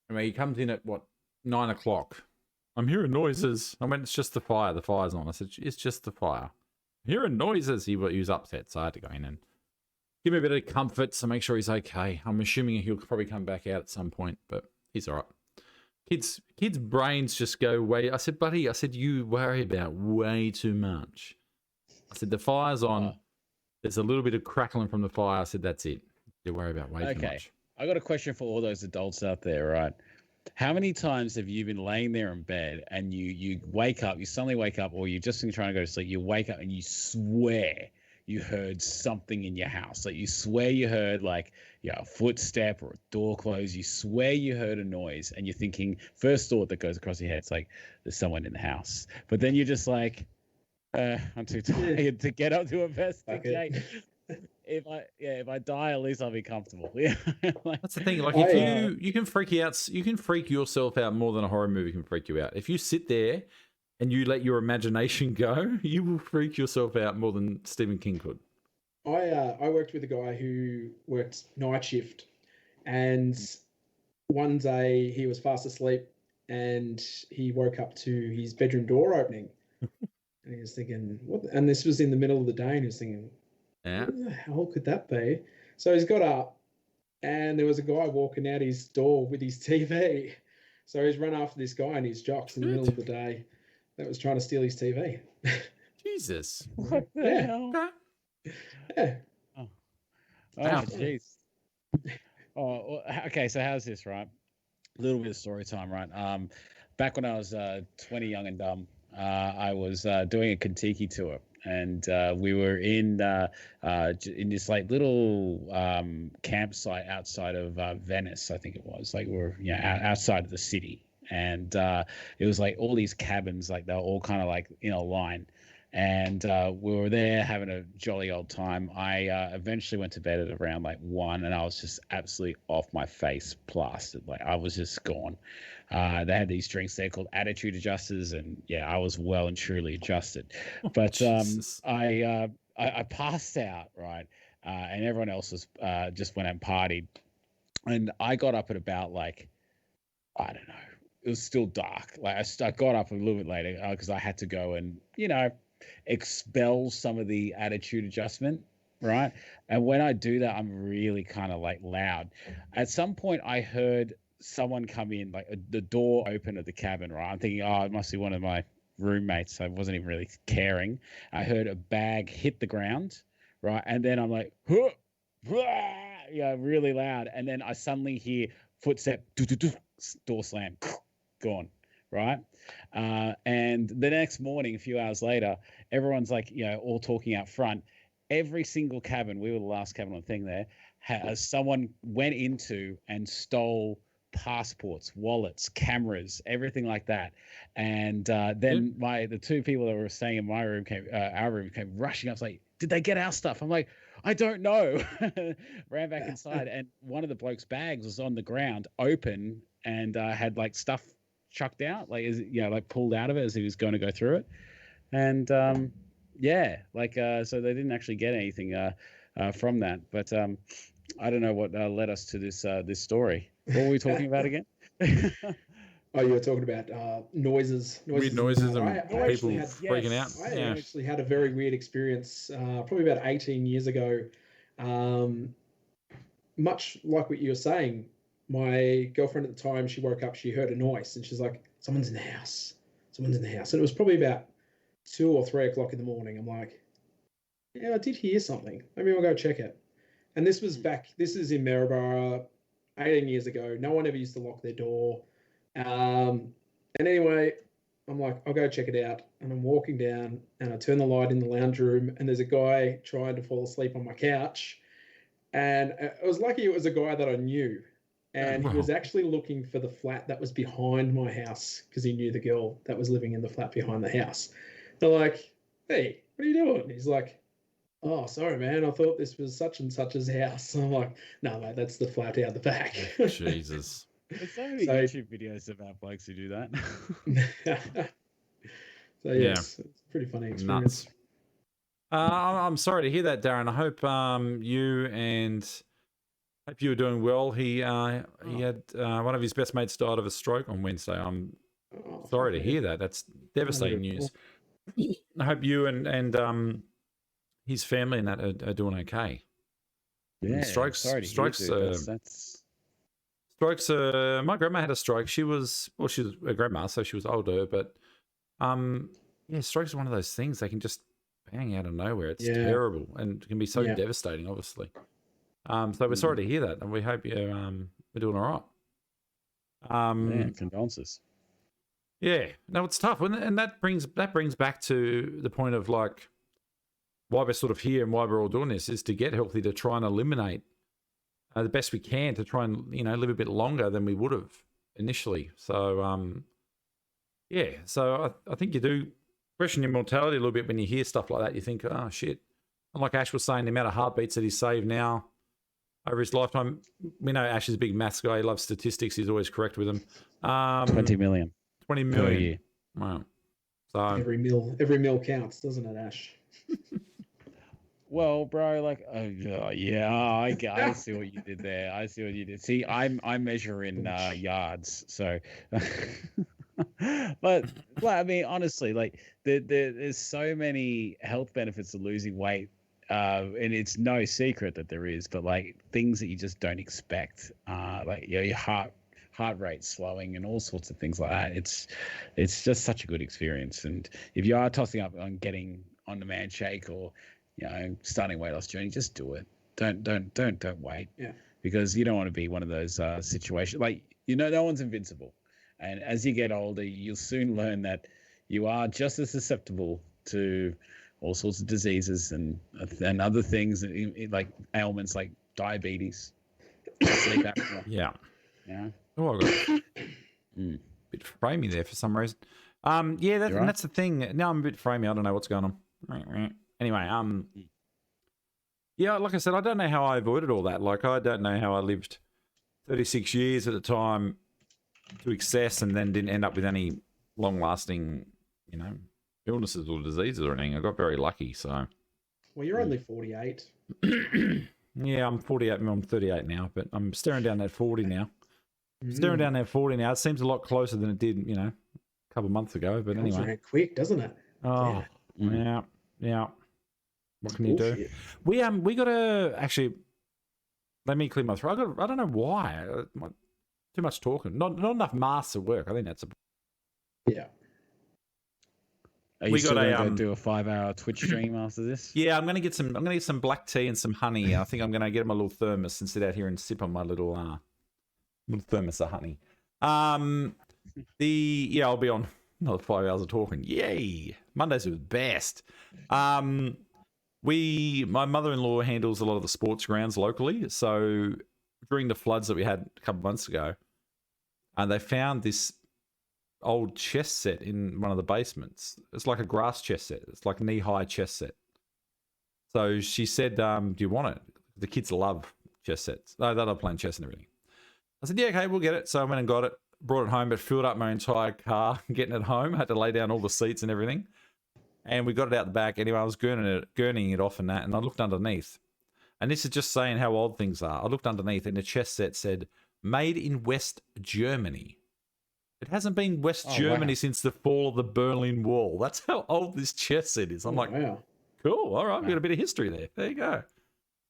And he comes in at 9 o'clock. I'm hearing noises. I went, it's just the fire. The fire's on. I said, it's just the fire. I'm hearing noises. He was upset, so I had to go in and give him a bit of comfort to make sure he's okay. I'm assuming he'll probably come back out at some point, but he's all right. Kids' brains just go way. I said, buddy, you worry about way too much. I said, the fire's on. There's a little bit of crackling from the fire. I said, that's it. You worry about way too much. I got a question for all those adults out there, right? How many times have you been laying there in bed and you wake up, you suddenly wake up, or you're just trying to go to sleep, you wake up and you swear you heard something in your house. Like you swear you heard a footstep or a door close. You swear you heard a noise and you're thinking, first thought that goes across your head, it's like, there's someone in the house. But then you're just like, I'm too tired to get up to investigate. If I die, at least I'll be comfortable. Yeah, that's the thing. Like if you can freak out, you can freak yourself out more than a horror movie can freak you out. If you sit there and you let your imagination go, you will freak yourself out more than Stephen King could. I worked with a guy who worked night shift, and one day he was fast asleep and he woke up to his bedroom door opening, and he was thinking, "What?" And this was in the middle of the day, and he was thinking, yeah, what the hell could that be? So he's got up, and there was a guy walking out his door with his TV. So he's run after this guy in his jocks in the middle of the day that was trying to steal his TV. Jesus. What the hell? Yeah. Oh, jeez. Oh, okay. So how's this, right? A little bit of story time, right? Back when I was 20, young and dumb, I was doing a Kentucky tour. And we were in this little campsite outside of Venice, I think it was. Like we're outside of the city, and it was like all these cabins, like they're all kind of like in a line. and we were there having a jolly old time. I eventually went to bed at around like 1, and I was just absolutely off my face, plastered. Like I was just gone. They had these drinks there called attitude adjusters, and yeah, I was well and truly adjusted. But Jesus. I passed out, right, and everyone else was just went and partied, and I got up at about like, I don't know. It was still dark. Like I got up a little bit later because I had to go and expel some of the attitude adjustment, right? And when I do that, I'm really kind of like loud. At some point, I heard someone come in, like the door open of the cabin, right? I'm thinking, oh, it must be one of my roommates. I wasn't even really caring. I heard a bag hit the ground, right? And then I'm like, huh, yeah, really loud. And then I suddenly hear footstep, door slam, gone, right? And the next morning, a few hours later, everyone's like, all talking out front. Every single cabin, we were the last cabin on the thing there, someone went into and stole passports, wallets, cameras, everything like that. And then the two people that were staying in my room our room came rushing up, like, did they get our stuff? I'm like, I don't know. Ran back inside, and one of the bloke's bags was on the ground, open, and had like stuff chucked out, like like pulled out of it as he was going to go through it. And so they didn't actually get anything from that. But I don't know what led us to this story. What were we talking about again? Oh, you were talking about noises. Weird noises and people actually freaking out. I actually had a very weird experience probably about 18 years ago. Much like what you were saying, my girlfriend at the time, she woke up, she heard a noise, and she's like, someone's in the house. Someone's in the house. And it was probably about 2 or 3 o'clock in the morning. I'm like, yeah, I did hear something. Maybe I'll go check it. And this is in Maryborough 18 years ago. No one ever used to lock their door. And anyway, I'm like, I'll go check it out. And I'm walking down, and I turn the light in the lounge room, and there's a guy trying to fall asleep on my couch. And it was lucky it was a guy that I knew. And he was actually looking for the flat that was behind my house because he knew the girl that was living in the flat behind the house. They're like, hey, what are you doing? He's like, oh, sorry, man. I thought this was such and such's house. I'm like, no, mate, that's the flat out the back. Jesus. There's so many YouTube videos about blokes who do that. So, yes, it's a pretty funny experience. Nuts. I'm sorry to hear that, Darren. I hope you were doing well. He had one of his best mates died of a stroke on Wednesday. I'm sorry to hear that. That's devastating news. I hope you and his family and that are doing okay. Yeah, strokes. That's... Strokes. My grandma had a stroke. She was a grandma, so she was older. But strokes are one of those things. They can just bang out of nowhere. It's terrible and can be so devastating, obviously. So we're sorry to hear that, and we hope you're doing all right. Condolences. Yeah, no, it's tough, and that brings back to the point of like why we're sort of here and why we're all doing this is to get healthy, to try and eliminate the best we can, to try and live a bit longer than we would have initially. So so I think you do question your mortality a little bit when you hear stuff like that. You think, oh shit. And like Ash was saying, the amount of heartbeats that he's saved now over his lifetime. We know Ash is a big maths guy. He loves statistics. He's always correct with them. 20 million. 20 million. Per year. Wow. So every meal counts, doesn't it, Ash? Well, bro, like, I see what you did there. I see what you did. See, I measure in yards, so. but I mean, honestly, like, there's so many health benefits to losing weight, and it's no secret that there is. But like things that you just don't expect, like your heart rate slowing and all sorts of things like that. It's just such a good experience. And if you are tossing up on getting on-demand shake or starting a weight loss journey, just do it. Don't wait. Yeah. Because you don't want to be one of those situations. Like, no one's invincible. And as you get older, you'll soon learn that you are just as susceptible to all sorts of diseases and other things, like ailments like diabetes, sleep apnea. Yeah. Yeah. Oh, I got a bit framey there for some reason. Yeah, You're and that's the thing. Now I'm a bit framey. I don't know what's going on. Anyway, yeah, like I said, I don't know how I avoided all that. Like, I don't know how I lived 36 years at a time to excess and then didn't end up with any long-lasting, illnesses or diseases or anything. I got very lucky, so. Well, you're only 48. Yeah, I'm 48. I'm 38 now, but I'm staring down that 40 now. Staring down that 40 now. It seems a lot closer than it did, a couple of months ago. But Comes anyway. around quick, doesn't it? Oh, yeah. What can you do? We got to actually. Let me clear my throat. I don't know why. Too much talking. Not enough masks at work. I think that's a. Yeah. Are you still going to do a 5-hour Twitch stream after this? Yeah, I'm gonna get some black tea and some honey. I think I'm gonna get my little thermos and sit out here and sip on my little thermos of honey. I'll be on another 5 hours of talking. Yay! Mondays are the best. My mother-in-law handles a lot of the sports grounds locally. So during the floods that we had a couple of months ago, they found this old chess set in one of the basements. It's like a grass chess set. It's like a knee-high chess set. So she said, do you want it? The kids love chess sets. They love playing chess and everything. I said, yeah, okay, we'll get it. So I went and got it, brought it home, but filled up my entire car getting it home. I had to lay down all the seats and everything. And we got it out the back. Anyway, I was gurneying it off and that, and I looked underneath. And this is just saying how old things are. I looked underneath, and the chess set said, made in West Germany. It hasn't been West Germany since the fall of the Berlin Wall. That's how old this chess set is. I'm wow. Cool. All right, we got a bit of history there. There you go.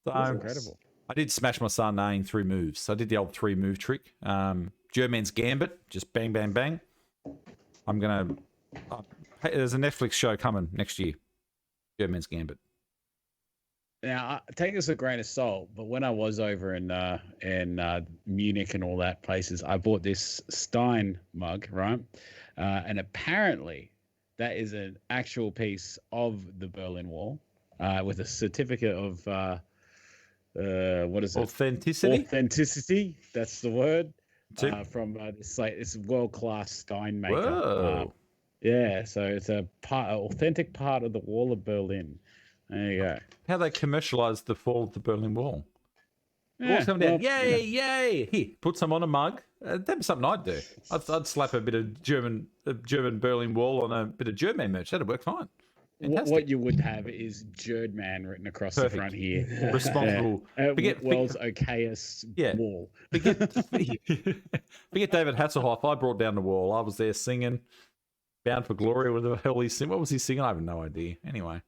So, that's incredible. I did smash my son in 3 moves. I did the old 3-move trick. German's Gambit, just bang, bang, bang. I'm going to... there's a Netflix show coming next year. German's Gambit. Now, take this with a grain of salt, but when I was over in Munich and all that places, I bought this Stein mug, right? And apparently that is an actual piece of the Berlin Wall with a certificate of, what is it? Authenticity? Authenticity, that's the word. From this world-class Stein maker. Whoa. Yeah, so it's an authentic part of the Wall of Berlin. There you go. How they commercialised the fall of the Berlin Wall. Yeah, Wall's coming down. Yay, yay! Here, put some on a mug. That'd be something I'd do. I'd slap a bit of German Berlin Wall on a bit of German merch. That'd work fine. What you would have is Jerdman written across the front here. Responsible. World's okayest wall. Forget David Hasselhoff. I brought down the wall. I was there singing Bound for Glory. What the hell he sing? What was he singing? I have no idea. Anyway.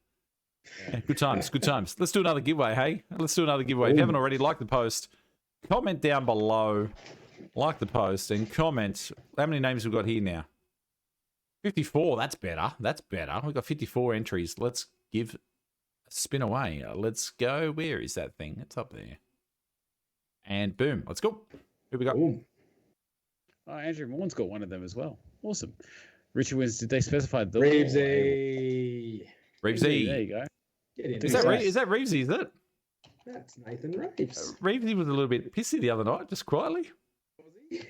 Yeah, good times, good times. Let's do another giveaway, hey? Let's do another giveaway. If you haven't already, like the post, comment down below, like the post, and comment how many names we've got here now. 54, that's better. That's better. We've got 54 entries. Let's give a spin away. Let's go. Where is that thing? It's up there. And boom, let's go. Who we got? Oh, Andrew Morn's got one of them as well. Awesome. Richard wins. Did they specify the Reevesy. Reevesy. There you go. Is that Reevesy, is it? That's Nathan Reeves. Reevesy was a little bit pissy the other night, just quietly.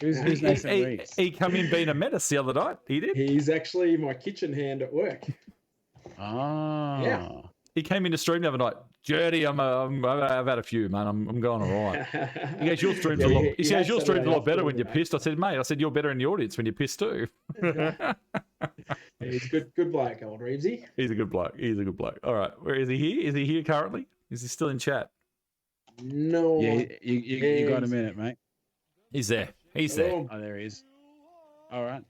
Who's Nathan Reeves? He come in being a menace the other night. He did. He's actually my kitchen hand at work. Ah. Yeah. He came in to stream the other night. Jerdy, I've had a few, man. I'm going all right. He goes, your stream's a lot better when you're pissed. I said, mate, you're better in the audience when you're pissed too. He's a good bloke, old Reevesy. He's a good bloke. All right. Where is he here? Is he here currently? Is he still in chat? No. Yeah, you got a minute, mate. He's there. There. Oh, there he is. All right.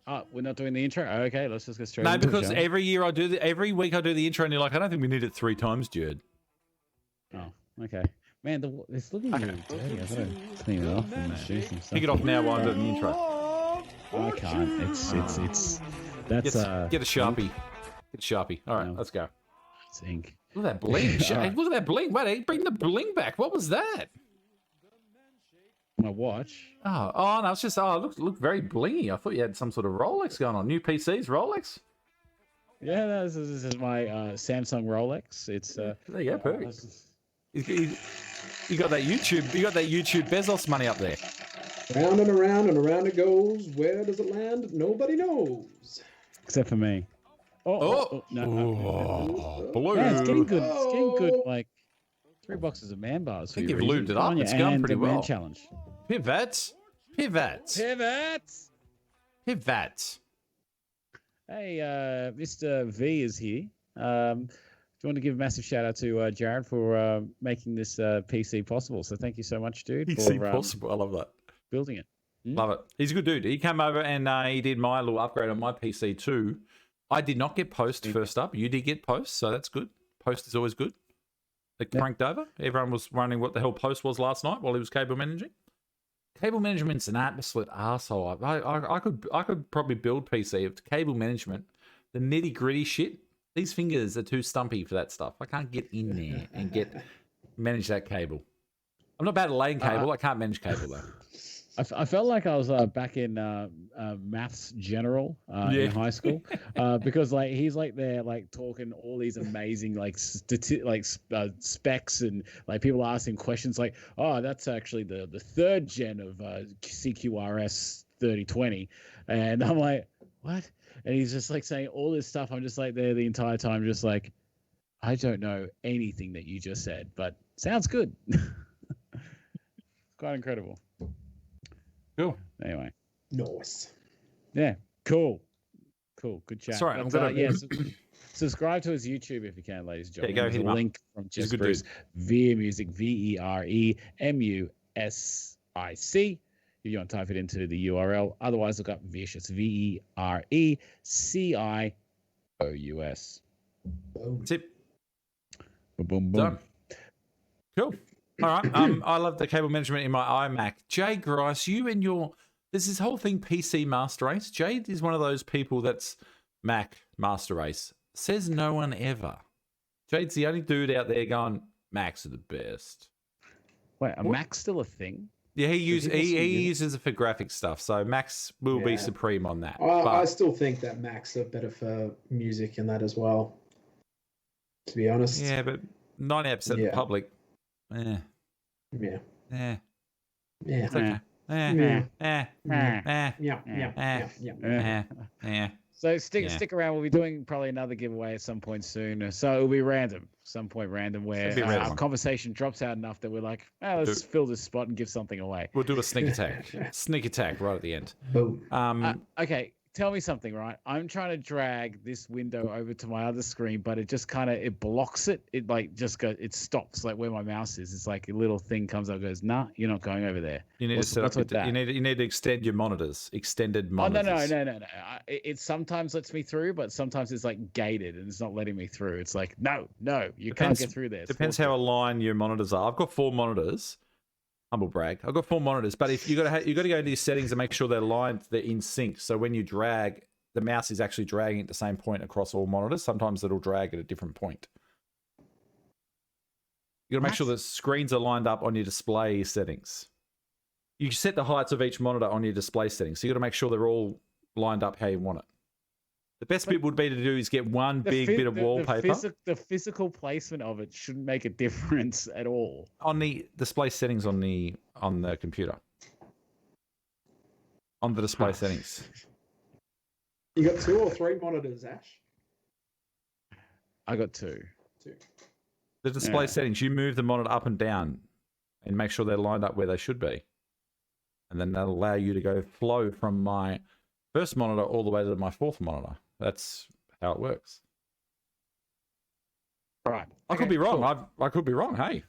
Oh, we're not doing the intro? Okay, let's just go straight into because every week I do the intro and you're like, I don't think we need it 3 times, Jude. Oh, okay. Man, it's looking really dirty. I gotta clean it off and do some stuff. Pick it off now while I'm doing the intro. I can't. It's that's get a Sharpie. Get a Sharpie. All right, let's go. It's ink. Look at that bling. Right. Look at that bling. Wait, bring the bling back. What was that? My watch. Oh no, it's just look very blingy. I thought you had some sort of Rolex going on. New PCs, Rolex? Yeah, this is my Samsung Rolex. It's there you go, perfect. You got that YouTube Bezos money up there. Round and around it goes. Where does it land? Nobody knows. except for me. Blue. Yeah, it's getting good. It's getting good. Like 3 boxes of man bars. I think you've lubed it up. It's going pretty well. Challenge. Pivot. Hey, Mr. V is here. Do you want to give a massive shout out to Jared for making this PC possible? So thank you so much, dude. PC possible. I love that. Building it. Love it. He's a good dude. He came over and he did my little upgrade on my PC too. I did not get post first up. You did get post, so that's good. Post is always good. It cranked over. Everyone was wondering what the hell post was last night while he was cable managing. Cable management's an absolute arsehole. I could probably build PC of cable management. The nitty gritty shit. These fingers are too stumpy for that stuff. I can't get in there and manage that cable. I'm not bad at laying cable. I can't manage cable though. I felt like I was back in maths general in high school because like he's like there like talking all these amazing like specs and like people asking questions like, oh, that's actually the 3rd gen of CQRS 3020, and I'm like, what? And he's just like saying all this stuff. I'm just like there the entire time, just like, I don't know anything that you just said, but sounds good. It's quite incredible. Cool. Anyway. Nice. Yeah. Cool. Good chat. Sorry, I'm gonna subscribe to his YouTube if you can, ladies and gentlemen. Go hit him link from Jess Bruce, Veer Music, VEREMUSIC. If you want to type it into the URL, otherwise look up Vicious, VERECIOUS. That's it. Boom. Done. Cool. All right. I love the cable management in my iMac. Jay Grice, you and there's this whole thing PC Master Race. Jade is one of those people that's Mac Master Race. Says no one ever. Jade's the only dude out there going, Macs are the best. Wait, Mac's still a thing? Yeah, he uses it for graphic stuff. So Macs will be supreme on that. I still think that Macs are better for music and that as well, to be honest. Yeah, but 98% of the public. Yeah. It's okay. So stick around. We'll be doing probably another giveaway at some point soon. So it'll be random, where our conversation drops out enough that we're like, let's fill this spot and give something away. We'll do a sneak attack. Sneak attack right at the end. Boom. Okay. Tell me something, right? I'm trying to drag this window over to my other screen, but it just it blocks it. It like just goes, it stops like where my mouse is. It's like a little thing comes up, goes, nah, you're not going over there. You need to set up. You need to extend your monitors. Extended monitors. Oh no. It sometimes lets me through, but sometimes it's like gated and it's not letting me through. It's like no, you can't get through there. Depends how aligned your monitors are. I've got 4 monitors. Humble brag. I've got 4 monitors, but if you got to go into your settings and make sure they're aligned, they're in sync. So when you drag, the mouse is actually dragging at the same point across all monitors. Sometimes it'll drag at a different point. You got to make sure the screens are lined up on your display settings. You set the heights of each monitor on your display settings, so you got to make sure they're all lined up how you want it. The best bit would be to do is get one big bit of wallpaper. The physical placement of it shouldn't make a difference at all. On the display settings on the computer. On the display settings. You got 2 or 3 monitors, Ash? I got 2. The display settings, you move the monitor up and down and make sure they're lined up where they should be. And then that'll allow you to flow from my first monitor all the way to my 4th monitor. That's how it works. Right. I could be wrong. Cool. I could be wrong. Hey.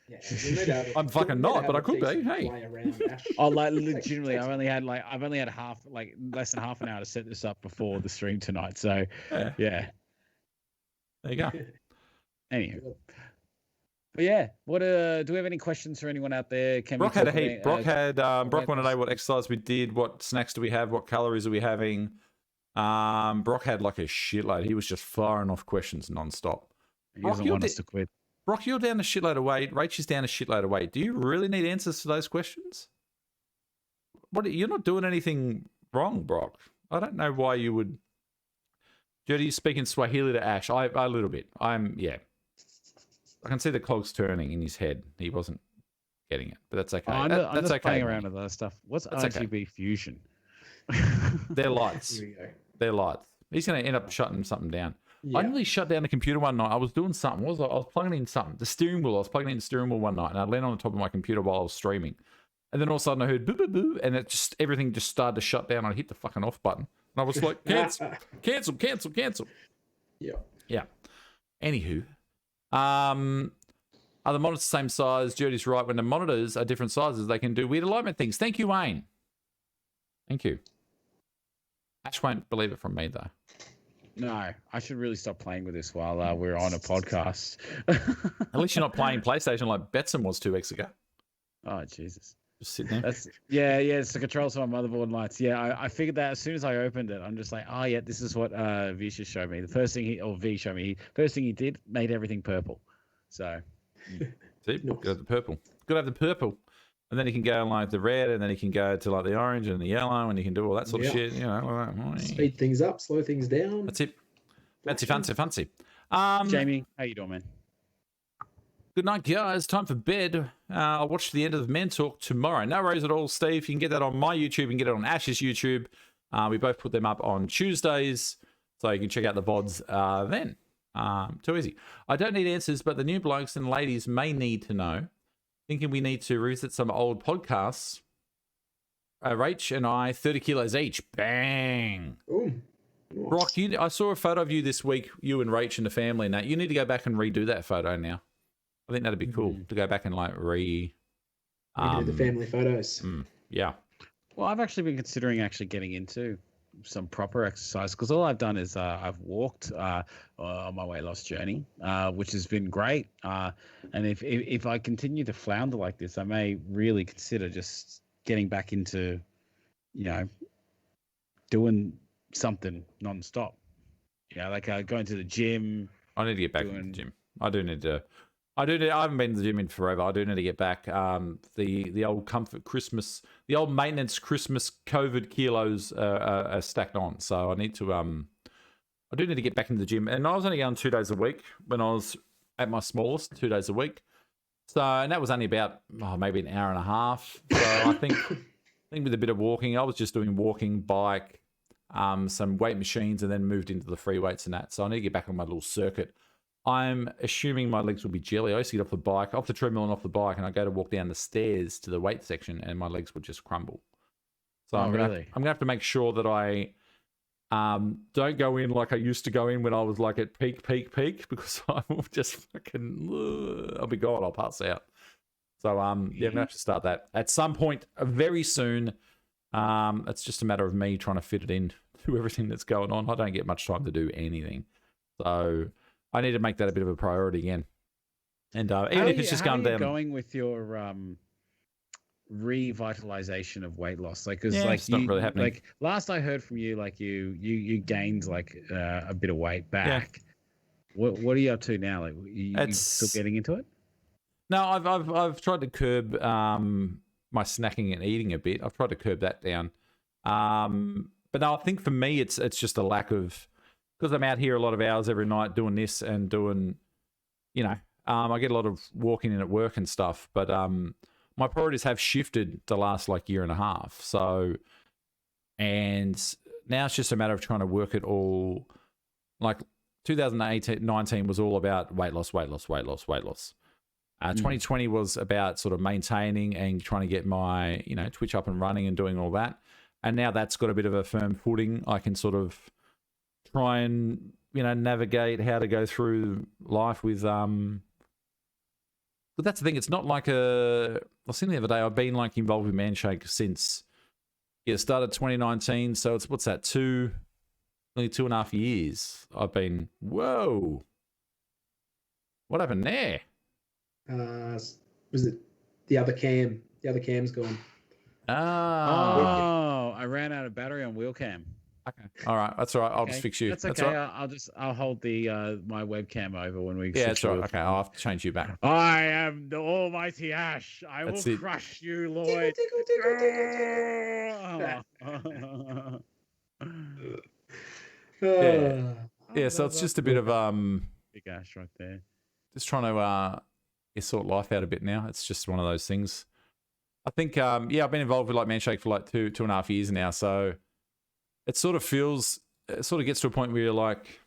Yeah, I'm fucking not, but I could be. Hey. Like legitimately, I've only had less than half an hour to set this up before the stream tonight. So yeah. There you go. Anyway. But yeah, what do we have any questions for anyone out there? Brock had a heap. Brock wanted to know what exercise we did, what snacks do we have, what calories are we having. Brock had like a shitload. He was just firing off questions non-stop. He doesn't want us to quit. Brock, you're down a shitload of weight. Rachel's down a shitload of weight. Do you really need answers to those questions? You're not doing anything wrong, Brock. I don't know why you would. Jody, you speaking Swahili to Ash. A little bit. I can see the cogs turning in his head. He wasn't getting it, but that's okay. I'm just playing around with other stuff. What's RGB Fusion? They're lights. They're lights. He's going to end up shutting something down. Yeah. I nearly shut down the computer one night. I was doing something. What was I was plugging in something. The steering wheel. I was plugging in the steering wheel one night, and I landed on the top of my computer while I was streaming. And then all of a sudden I heard boo, boo, boo, and everything just started to shut down. I hit the fucking off button. And I was like, cancel. Yeah. Yeah. Anywho, are the monitors the same size? Jody's right. When the monitors are different sizes, they can do weird alignment things. Thank you, Wayne. Thank you. Ash won't believe it from me, though. No, I should really stop playing with this while we're on a podcast. At least you're not playing PlayStation like Betson was 2 weeks ago. Oh, Jesus. Just sitting there. It's the controls for my motherboard lights. Yeah, I figured that as soon as I opened it, I'm just like, oh yeah, this is what Visha showed me. The first thing V showed me, first thing he did, made everything purple. So see, got the purple. Got to have the purple. And then he can go like the red, and then he can go to like the orange and the yellow, and he can do all that sort of shit. You know, like, Speed things up, slow things down. That's it. Fancy. Jamie, how you doing, man? Good night, guys. Time for bed. I'll watch the end of Men Talk tomorrow. No worries at all, Steve. You can get that on my YouTube. You can get it on Ash's YouTube. We both put them up on Tuesdays, so you can check out the VODs then. Too easy. I don't need answers, but the new blokes and ladies may need to know. Thinking we need to revisit some old podcasts. Rach and I, 30 kilos each. Bang. Ooh. Brock, I saw a photo of you this week, you and Rach and the family and that. You need to go back and redo that photo now. I think that'd be cool to go back and like We do the family photos. Yeah. Well, I've actually been considering getting into some proper exercise because all I've done is I've walked on my weight loss journey, which has been great. And if I continue to flounder like this, I may really consider just getting back into, doing something nonstop. Like going to the gym. I need to get back to the gym. I haven't been to the gym in forever. I do need to get back. The old comfort Christmas, the old maintenance Christmas COVID kilos are stacked on. So I need to, I do need to get back into the gym. And I was only going 2 days a week when I was at my smallest, 2 days a week. So, and that was only about maybe an hour and a half. So I think with a bit of walking, I was just doing walking, bike, some weight machines, and then moved into the free weights and that. So I need to get back on my little circuit. I'm assuming my legs will be jelly. I used to get off the treadmill and off the bike, and I go to walk down the stairs to the weight section, and my legs would just crumble. So I'm gonna have to make sure that I don't go in like I used to go in when I was like at peak, because I will just fucking I'll be gone. I'll pass out. So I'm gonna have to start that at some point very soon. It's just a matter of me trying to fit it in to everything that's going on. I don't get much time to do anything, so I need to make that a bit of a priority again. And even if it's just going down. Going with your revitalization of weight loss, it's not really happening. Like last I heard from you, like you gained like a bit of weight back. Yeah. What are you up to now? Like you still getting into it? No, I've tried to curb my snacking and eating a bit. I've tried to curb that down. But no, I think for me it's just a lack of. Because I'm out here a lot of hours every night doing this and doing, I get a lot of walking in at work and stuff. But my priorities have shifted the last year and a half. So, and now it's just a matter of trying to work it all. Like 2019 was all about weight loss. 2020 was about sort of maintaining and trying to get my, Twitch up and running and doing all that. And now that's got a bit of a firm footing. I can sort of try and navigate how to go through life with but that's the thing, it's not like I was saying the other day, I've been involved with Manshake since it started 2019, so it's nearly 2.5 years I've been. Whoa, what happened there? Was it the other cam? The other cam's gone. I ran out of battery on wheel cam. Okay. All right. That's all right. I'll just fix you. That's okay. Right. I'll hold the my webcam over when we. Yeah, that's all right. Okay. I'll have to change you back. I am the almighty Ash. I will crush you, Lloyd. Yeah. So it's just a bit of big Ash right there. Just trying to sort life out a bit now. It's just one of those things. I think I've been involved with Manshake for 2.5 years now, so. It sort of feels it sort of gets to a point where you're like,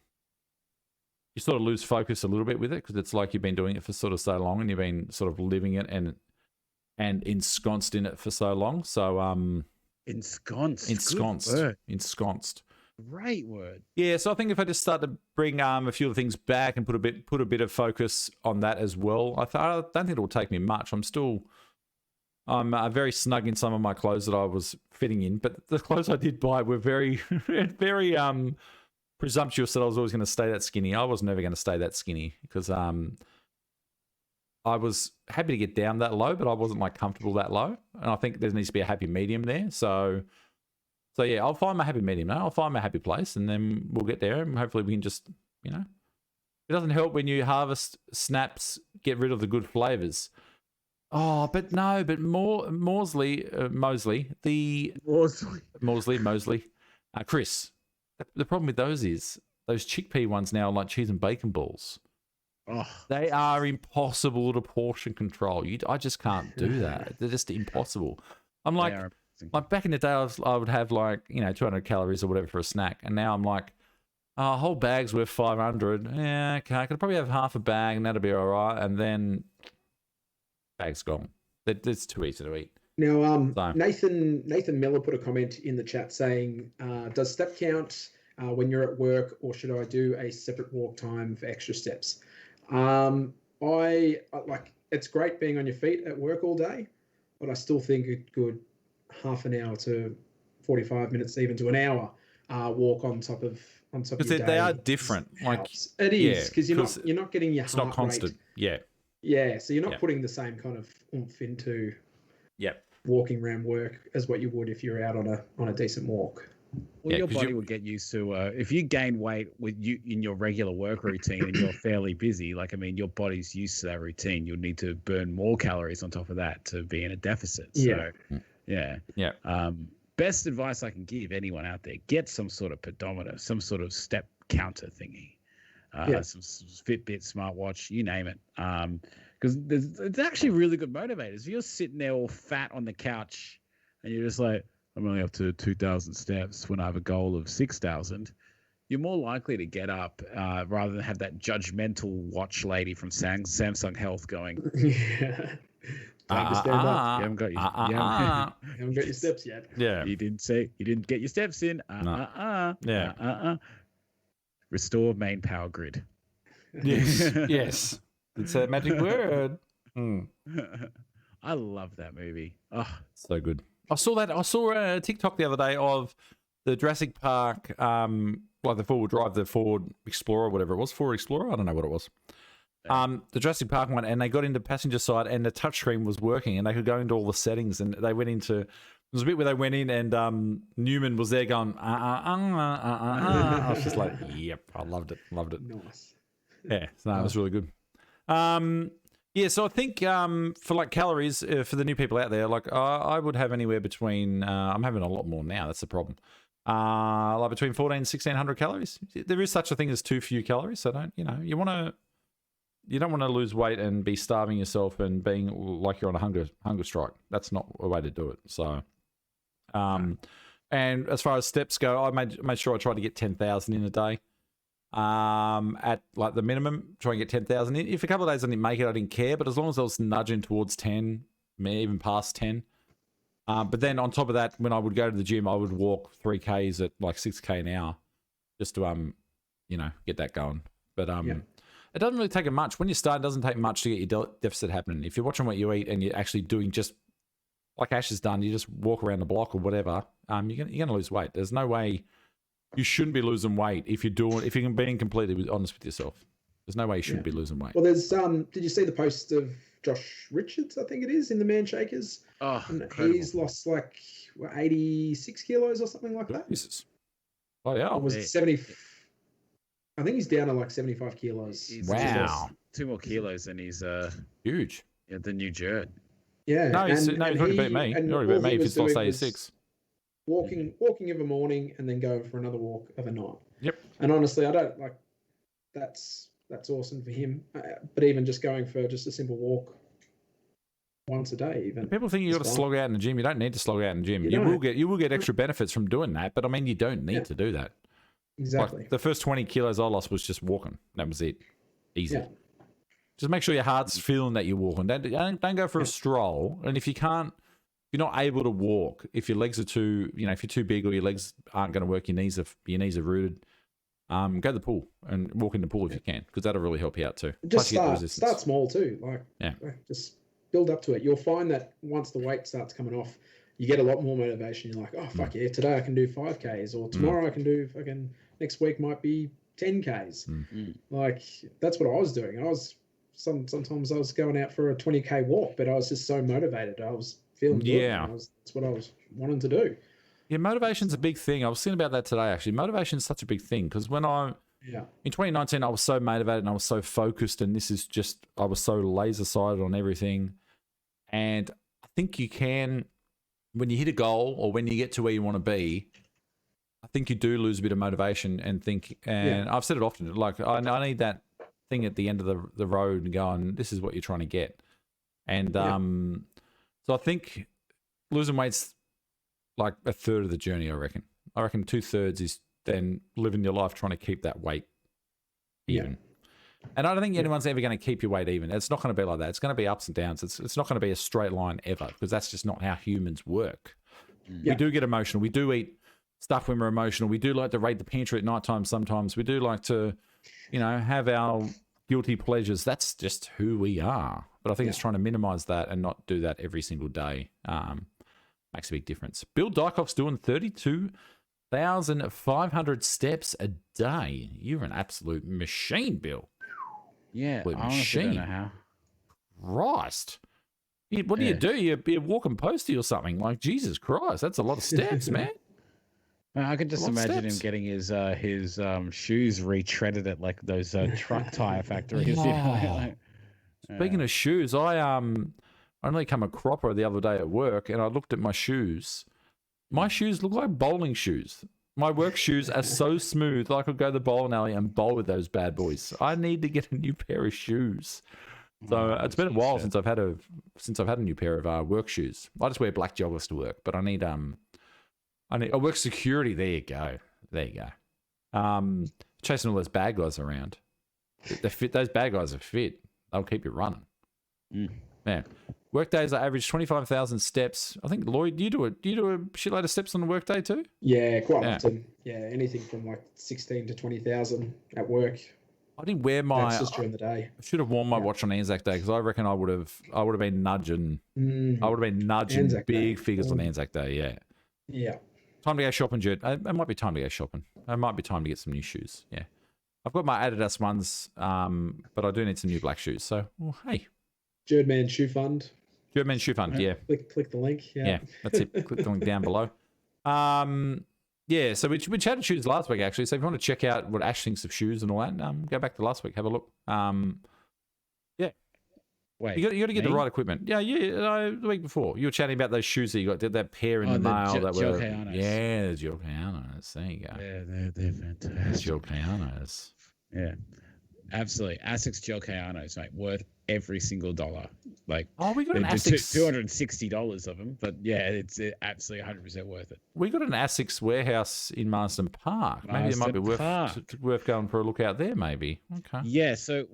you sort of lose focus a little bit with it because it's like you've been doing it for sort of so long and you've been sort of living it and ensconced in it for so long. So ensconced. Great word. Yeah, so I think if I just start to bring a few of the things back and put a bit of focus on that as well, I don't think it'll take me much. I'm very snug in some of my clothes that I was fitting in, but the clothes I did buy were very very presumptuous that I was always going to stay that skinny. I was never going to stay that skinny because I was happy to get down that low, but I wasn't like comfortable that low. And I think there needs to be a happy medium there. So yeah, I'll find my happy medium now. I'll find my happy place and then we'll get there and hopefully we can just, it doesn't help when you harvest snaps, get rid of the good flavors. Oh, but no, but Mosley, Chris, the problem with those is those chickpea ones now are like cheese and bacon balls. Oh, they are impossible to portion control. I just can't do that. They're just impossible. I'm like back in the day, I would have like 200 calories or whatever for a snack, and now I'm like, a whole bag's worth 500. Yeah, okay, I could probably have half a bag, and that'll be all right. And then bag's gone. It's too easy to eat. Now, Nathan Miller put a comment in the chat saying, does step count when you're at work, or should I do a separate walk time for extra steps? I like, it's great being on your feet at work all day, but I still think a good half an hour to 45 minutes, even to an hour, walk on top of your day. Because they are different. Helps. It is, because you're not getting your heart rate. It's not constant. Yeah, so you're not putting the same kind of oomph into walking around work as what you would if you're out on a decent walk. Well, your body will get used to if you gain weight with you in your regular work routine and you're fairly busy. Like, I mean, your body's used to that routine. You'll need to burn more calories on top of that to be in a deficit. So, yeah. Best advice I can give anyone out there: get some sort of pedometer, some sort of step counter thingy, some Fitbit, smartwatch, you name it. Because it's actually really good motivators. If you're sitting there all fat on the couch and you're just like, I'm only up to 2,000 steps when I have a goal of 6,000, you're more likely to get up rather than have that judgmental watch lady from Samsung Health going, time to stand up. You haven't got your, you haven't got your steps yet. Yeah. You didn't get your steps in. Restore main power grid. Yes. It's a magic word. I love that movie. Oh, so good. I saw a TikTok the other day of the Jurassic Park, like the four-wheel drive, the Ford Explorer, whatever it was, Ford Explorer. I don't know what it was. The Jurassic Park one, and they got into passenger side, and the touchscreen was working, and they could go into all the settings, and they went into. There was a bit where they went in, and Newman was there going. I was just like, yep, I loved it. Nice. Yeah, so it was really good. So I think for like calories for the new people out there, like I would have anywhere between I'm having a lot more now. That's the problem. Like between 1,400 and 1,600 calories. There is such a thing as too few calories. So you don't want to lose weight and be starving yourself and being like you're on a hunger strike. That's not a way to do it. So, and as far as steps go, I made sure I tried to get 10,000 in a day. At like the minimum, try and get 10,000 in. If a couple of days I didn't make it, I didn't care, but as long as I was nudging towards 10, maybe even past 10. But then on top of that, when I would go to the gym, I would walk 3Ks at like 6K an hour just to, get that going. But it doesn't really take much. When you start, it doesn't take much to get your deficit happening. If you're watching what you eat and you're actually doing just like Ash has done, you just walk around the block or whatever, you're gonna lose weight. There's no way you shouldn't be losing weight if you're being completely honest with yourself. There's no way you shouldn't be losing weight. Well, there's did you see the post of Josh Richards? I think it is in the Man Shakers. Oh, he's lost like 86 kilos or something like that. Jesus. Oh yeah. Or was it 70? I think he's down to like 75 kilos. Wow. 2 more kilos and he's huge. Yeah, the new Jared. Yeah. No, he's already beat me. He's already beat me if he's lost 86. Walking of a morning and then going for another walk of a night. Yep. And honestly, I don't like that's awesome for him. But even just going for just a simple walk once a day, even people think you got to slog out in the gym. You don't need to slog out in the gym. You will get extra benefits from doing that, but I mean, you don't need to do that. Exactly. Like the first 20 kilos I lost was just walking. That was it. Easy. Yeah. Just make sure your heart's feeling that you're walking. Don't go for a stroll. And if you're not able to walk, if your legs are too, if you're too big or your legs aren't going to work, your knees are rooted, go to the pool and walk in the pool if you can, because that'll really help you out too. Just start small too. Like just build up to it. You'll find that once the weight starts coming off, you get a lot more motivation. You're like, oh fuck yeah, today I can do 5Ks, or tomorrow I can do next week might be 10Ks. Like that's what I was doing. I was sometimes I was going out for a 20K walk, but I was just so motivated. I was feeling good. Yeah. That's what I was wanting to do. Yeah, motivation's a big thing. I was thinking about that today, actually. Motivation is such a big thing because in 2019, I was so motivated and I was so focused, and I was so laser-sighted on everything. And I think you can, when you hit a goal or when you get to where you want to be, I think you do lose a bit of motivation and I've said it often, like I need that thing at the end of the road and going, this is what you're trying to get. And so I think losing weight's like a third of the journey, I reckon. I reckon 2/3 is then living your life trying to keep that weight even. And I don't think anyone's ever going to keep your weight even. It's not going to be like that. It's going to be ups and downs. It's not going to be a straight line ever, because that's just not how humans work. We do get emotional. We do eat stuff when we're emotional. We do like to raid the pantry at nighttime sometimes. We do like to, have our guilty pleasures. That's just who we are. But I think it's trying to minimize that and not do that every single day. Makes a big difference. Bill Dykoff's doing 32,500 steps a day. You're an absolute machine, Bill. Yeah, I honestly don't know how. Christ. What do you do? You walk and postie or something? Like, Jesus Christ, that's a lot of steps, man. I could just imagine him getting his shoes retreaded at like those truck tire factories. Speaking of shoes, I only come a cropper the other day at work, and I looked at my shoes. My shoes look like bowling shoes. My work shoes are so smooth, I could go to the bowling alley and bowl with those bad boys. I need to get a new pair of shoes. So it's been a while since I've had a new pair of work shoes. I just wear black joggers to work, but I need work security. There you go. Chasing all those bad guys around. They fit. Those bad guys are fit. They'll keep you running. Man, work days I average 25,000 steps. I think, Lloyd, do you do a shitload of steps on the work day too? Yeah, quite often. Yeah, anything from like 16 to 20,000 at work. I didn't wear my. That's just during the day. I should have worn my watch on Anzac Day, because I reckon I would have been nudging. I would have been nudging Anzac big Day. figures on Anzac Day. Yeah. Yeah. Time to go shopping, Jude. It might be time to go shopping. It might be time to get some new shoes. Yeah. I've got my Adidas ones, but I do need some new black shoes. So, well, hey. Jerdman Shoe Fund. Jerdman Shoe Fund, yeah. Click the link. Yeah, that's it. Click the link down below. Yeah, so we chatted shoes last week, actually. So if you want to check out what Ash thinks of shoes and all that, go back to last week, have a look. Yeah. Wait, you got to get the right equipment. Yeah, the week before you were chatting about those shoes that you got. Did that pair in the mail that were the Giocanos. There you go. Yeah, they're fantastic. Giocanos. Yeah, absolutely. Asics Giocanos, mate, worth every single dollar. Like, we got an Asics $260 of them, but yeah, it's absolutely 100% worth it. We got an Asics warehouse in Marsden Park. Maybe it might be worth going for a look out there. Maybe. Okay. Yeah. So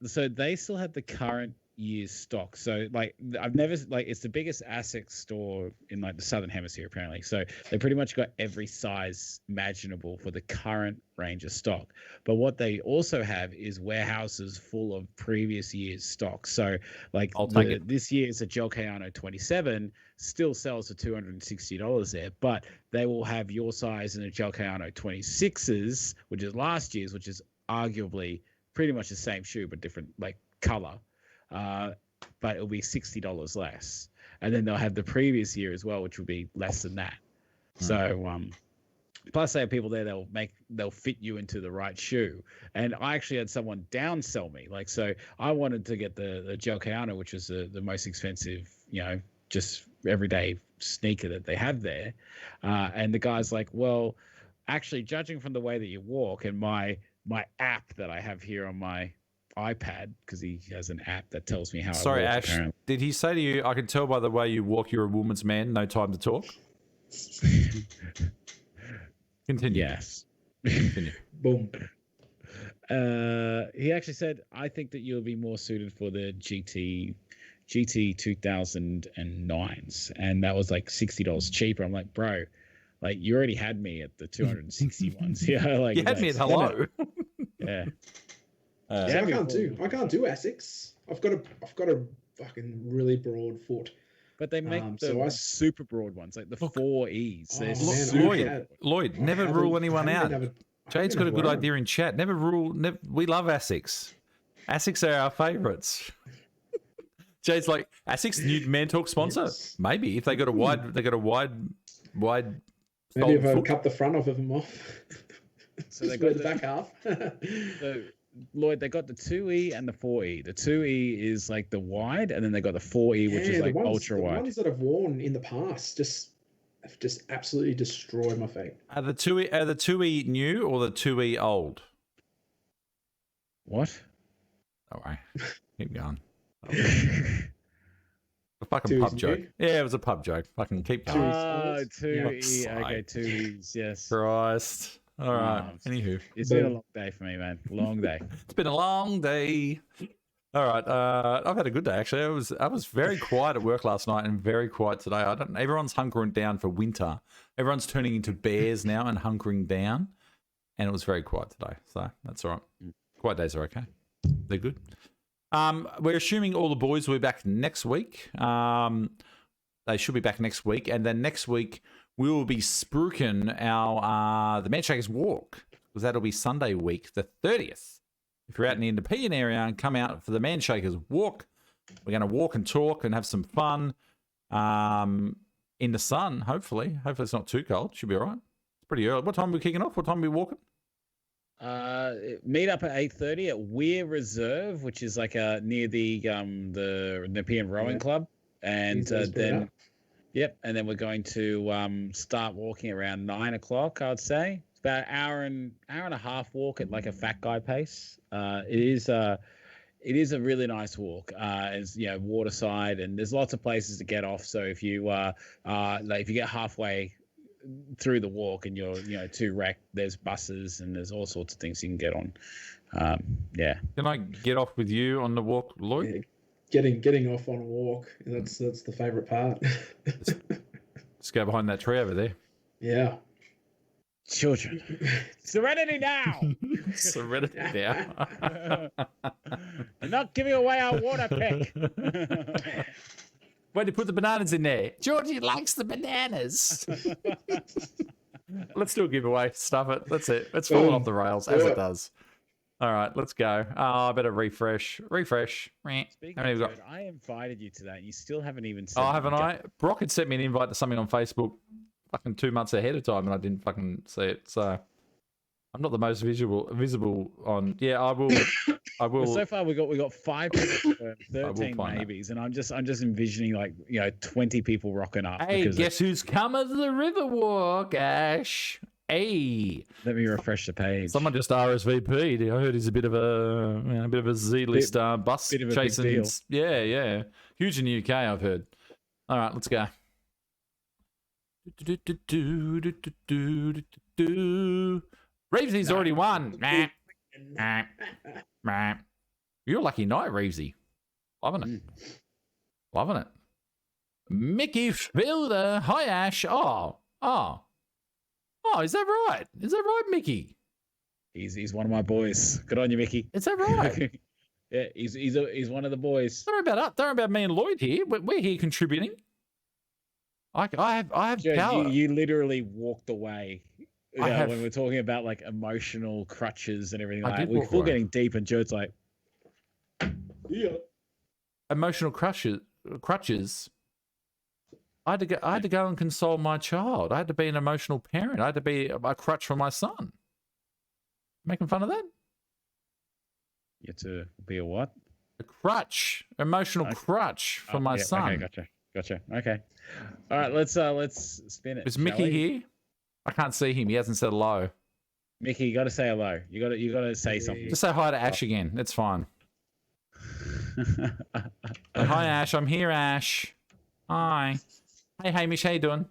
so they still have the current year's stock. So like it's the biggest Asics store in like the Southern Hemisphere apparently. So they pretty much got every size imaginable for the current range of stock. But what they also have is warehouses full of previous year's stock. So like this year's a Giocaano 27 still sells for $260 there, but they will have your size in a Giocaano 26s, which is last year's, which is arguably pretty much the same shoe but different like color. But it'll be $60 less, and then they'll have the previous year as well, which will be less than that. So, plus they have people there they'll fit you into the right shoe. And I actually had someone downsell me, like, so I wanted to get the Giocaano, which is the most expensive, just everyday sneaker that they have there. And the guy's like, well, actually, judging from the way that you walk and my app that I have here on my iPad, because he has an app that tells me how I walk. Sorry, Ash, apparently. Did he say to you, I can tell by the way you walk you're a woman's man, no time to talk? Continue. Yes. Continue. Boom. He actually said, "I think that you'll be more suited for the GT 2009s," and that was like $60 cheaper. I'm like, bro, like you already had me at the 260 ones. Yeah, like You had me at hello. Yeah. See, I can't do ASICs. I've got a fucking really broad foot. But they make the super broad ones, like the 4Es. They're Lloyd, never rule anyone out. Jade's got a good idea in chat. Never rule. We love ASICs. ASICs are our favourites. Jade's like, ASICs new Man Talk sponsor. Yes. Maybe if they got a wide. Maybe if I cut the front off of them off. So they got the back half. So, Lloyd, they got the 2E and the 4E. The 2E is like the wide, and then they got the 4E, which is like ultra wide. The ones that I've worn in the past have just absolutely destroyed my feet. Are the 2E new or the 2E old? What? All right, keep going. A fucking pub joke. Yeah, it was a pub joke. Fucking keep going. Oh, 2E. Okay, 2Es. Yes. Christ. All right. Anywho, it's been a long day for me, man. Long day. It's been a long day. All right. I've had a good day actually. I was very quiet at work last night and very quiet today. Everyone's hunkering down for winter. Everyone's turning into bears now and hunkering down, and it was very quiet today. So that's all right. Quiet days are okay. They're good. We're assuming all the boys will be back next week. They should be back next week, and then next week we will be spruiking the Manshakers Walk, because that'll be Sunday week, the 30th. If you're out in the Independent area and come out for the Manshakers Walk, we're going to walk and talk and have some fun in the sun, hopefully. Hopefully it's not too cold. Should be all right. It's pretty early. What time are we kicking off? What time are we walking? Meet up at 8:30 at Weir Reserve, which is like near the Nepean Rowing Club. And then... Yep, and then we're going to start walking around 9 o'clock, I'd say. It's about an hour and a half walk at like a fat guy pace. It is a really nice walk. It's waterside, and there's lots of places to get off. So if you if you get halfway through the walk and you're too wrecked, there's buses and there's all sorts of things you can get on. Can I get off with you on the walk, Lloyd? Yeah. Getting off on a walk, that's the favourite part. Let's go behind that tree over there. Yeah. Children. Serenity now! Serenity now. We're not giving away our water pick. Why do you put the bananas in there? Georgie likes the bananas. Let's do a giveaway. Stuff it. That's it. It's falling off the rails, as it does. All right, let's go. Oh, I better refresh. Speaking of Jared, I invited you to that. You still haven't even said. Oh, haven't I? Brock had sent me an invite to something on Facebook fucking 2 months ahead of time, and I didn't fucking see it. So I'm not the most visible on. Yeah, I will. So far, we got 5 people, 13 maybes, and I'm just envisioning 20 people rocking up. Hey, guess who's coming to the Riverwalk, Ash? Hey, let me refresh the page. Someone just RSVP'd. I heard he's a bit of a Z-list bus chasing. Yeah, huge in the UK. I've heard. All right, let's go. Reevesy's already won. You're a lucky night, Reevesy. Loving it. Mickey Fielder. Hi, Ash. Oh, is that right? Is that right, Mickey? He's one of my boys. Good on you, Mickey. Is that right? Yeah, he's one of the boys. Don't worry about me and Lloyd here. We're here contributing. I have power. You literally walked away. When we're talking about emotional crutches and everything like that. We're all getting deep, and Jared's like, yeah. Emotional crutches. I had to go and console my child. I had to be an emotional parent. I had to be a crutch for my son. Making fun of that? You had to be a what? A crutch, emotional crutch for my son. Okay, gotcha. Okay, all right. Let's spin it. Is Mickey here? I can't see him. He hasn't said hello. Mickey, you got to say hello. You got to say something. Just say hi to Ash again. It's fine. Hi, Ash. I'm here, Ash. Hi. Hey, Hamish. How you doing?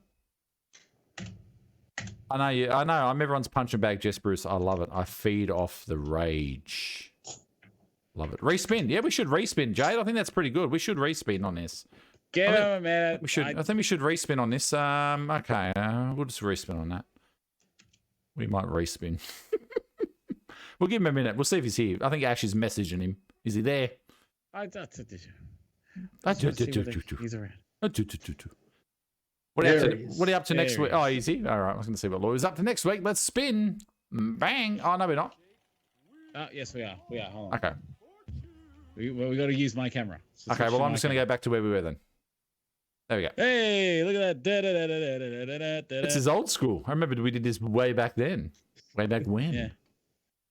I know you. I know. I'm everyone's punching bag, Jess Bruce. I love it. I feed off the rage. Love it. Respin. Yeah, we should respin, Jade. I think that's pretty good. We should respin on this. Get him, man. We should. I think we should respin on this. Okay. We'll just respin on that. We might respin. We'll give him a minute. We'll see if he's here. I think Ash is messaging him. Is he there? He's around. What are you up to next week? Oh, he's here. All right. I was going to see what Lloyd is up to next week. Let's spin. Bang. Oh, no, we're not. Yes, we are. Hold on. Okay. We got to use my camera. Okay. Well, I'm just going to go back to where we were then. There we go. Hey, look at that. This is old school. I remember we did this way back then. Way back when. Yeah.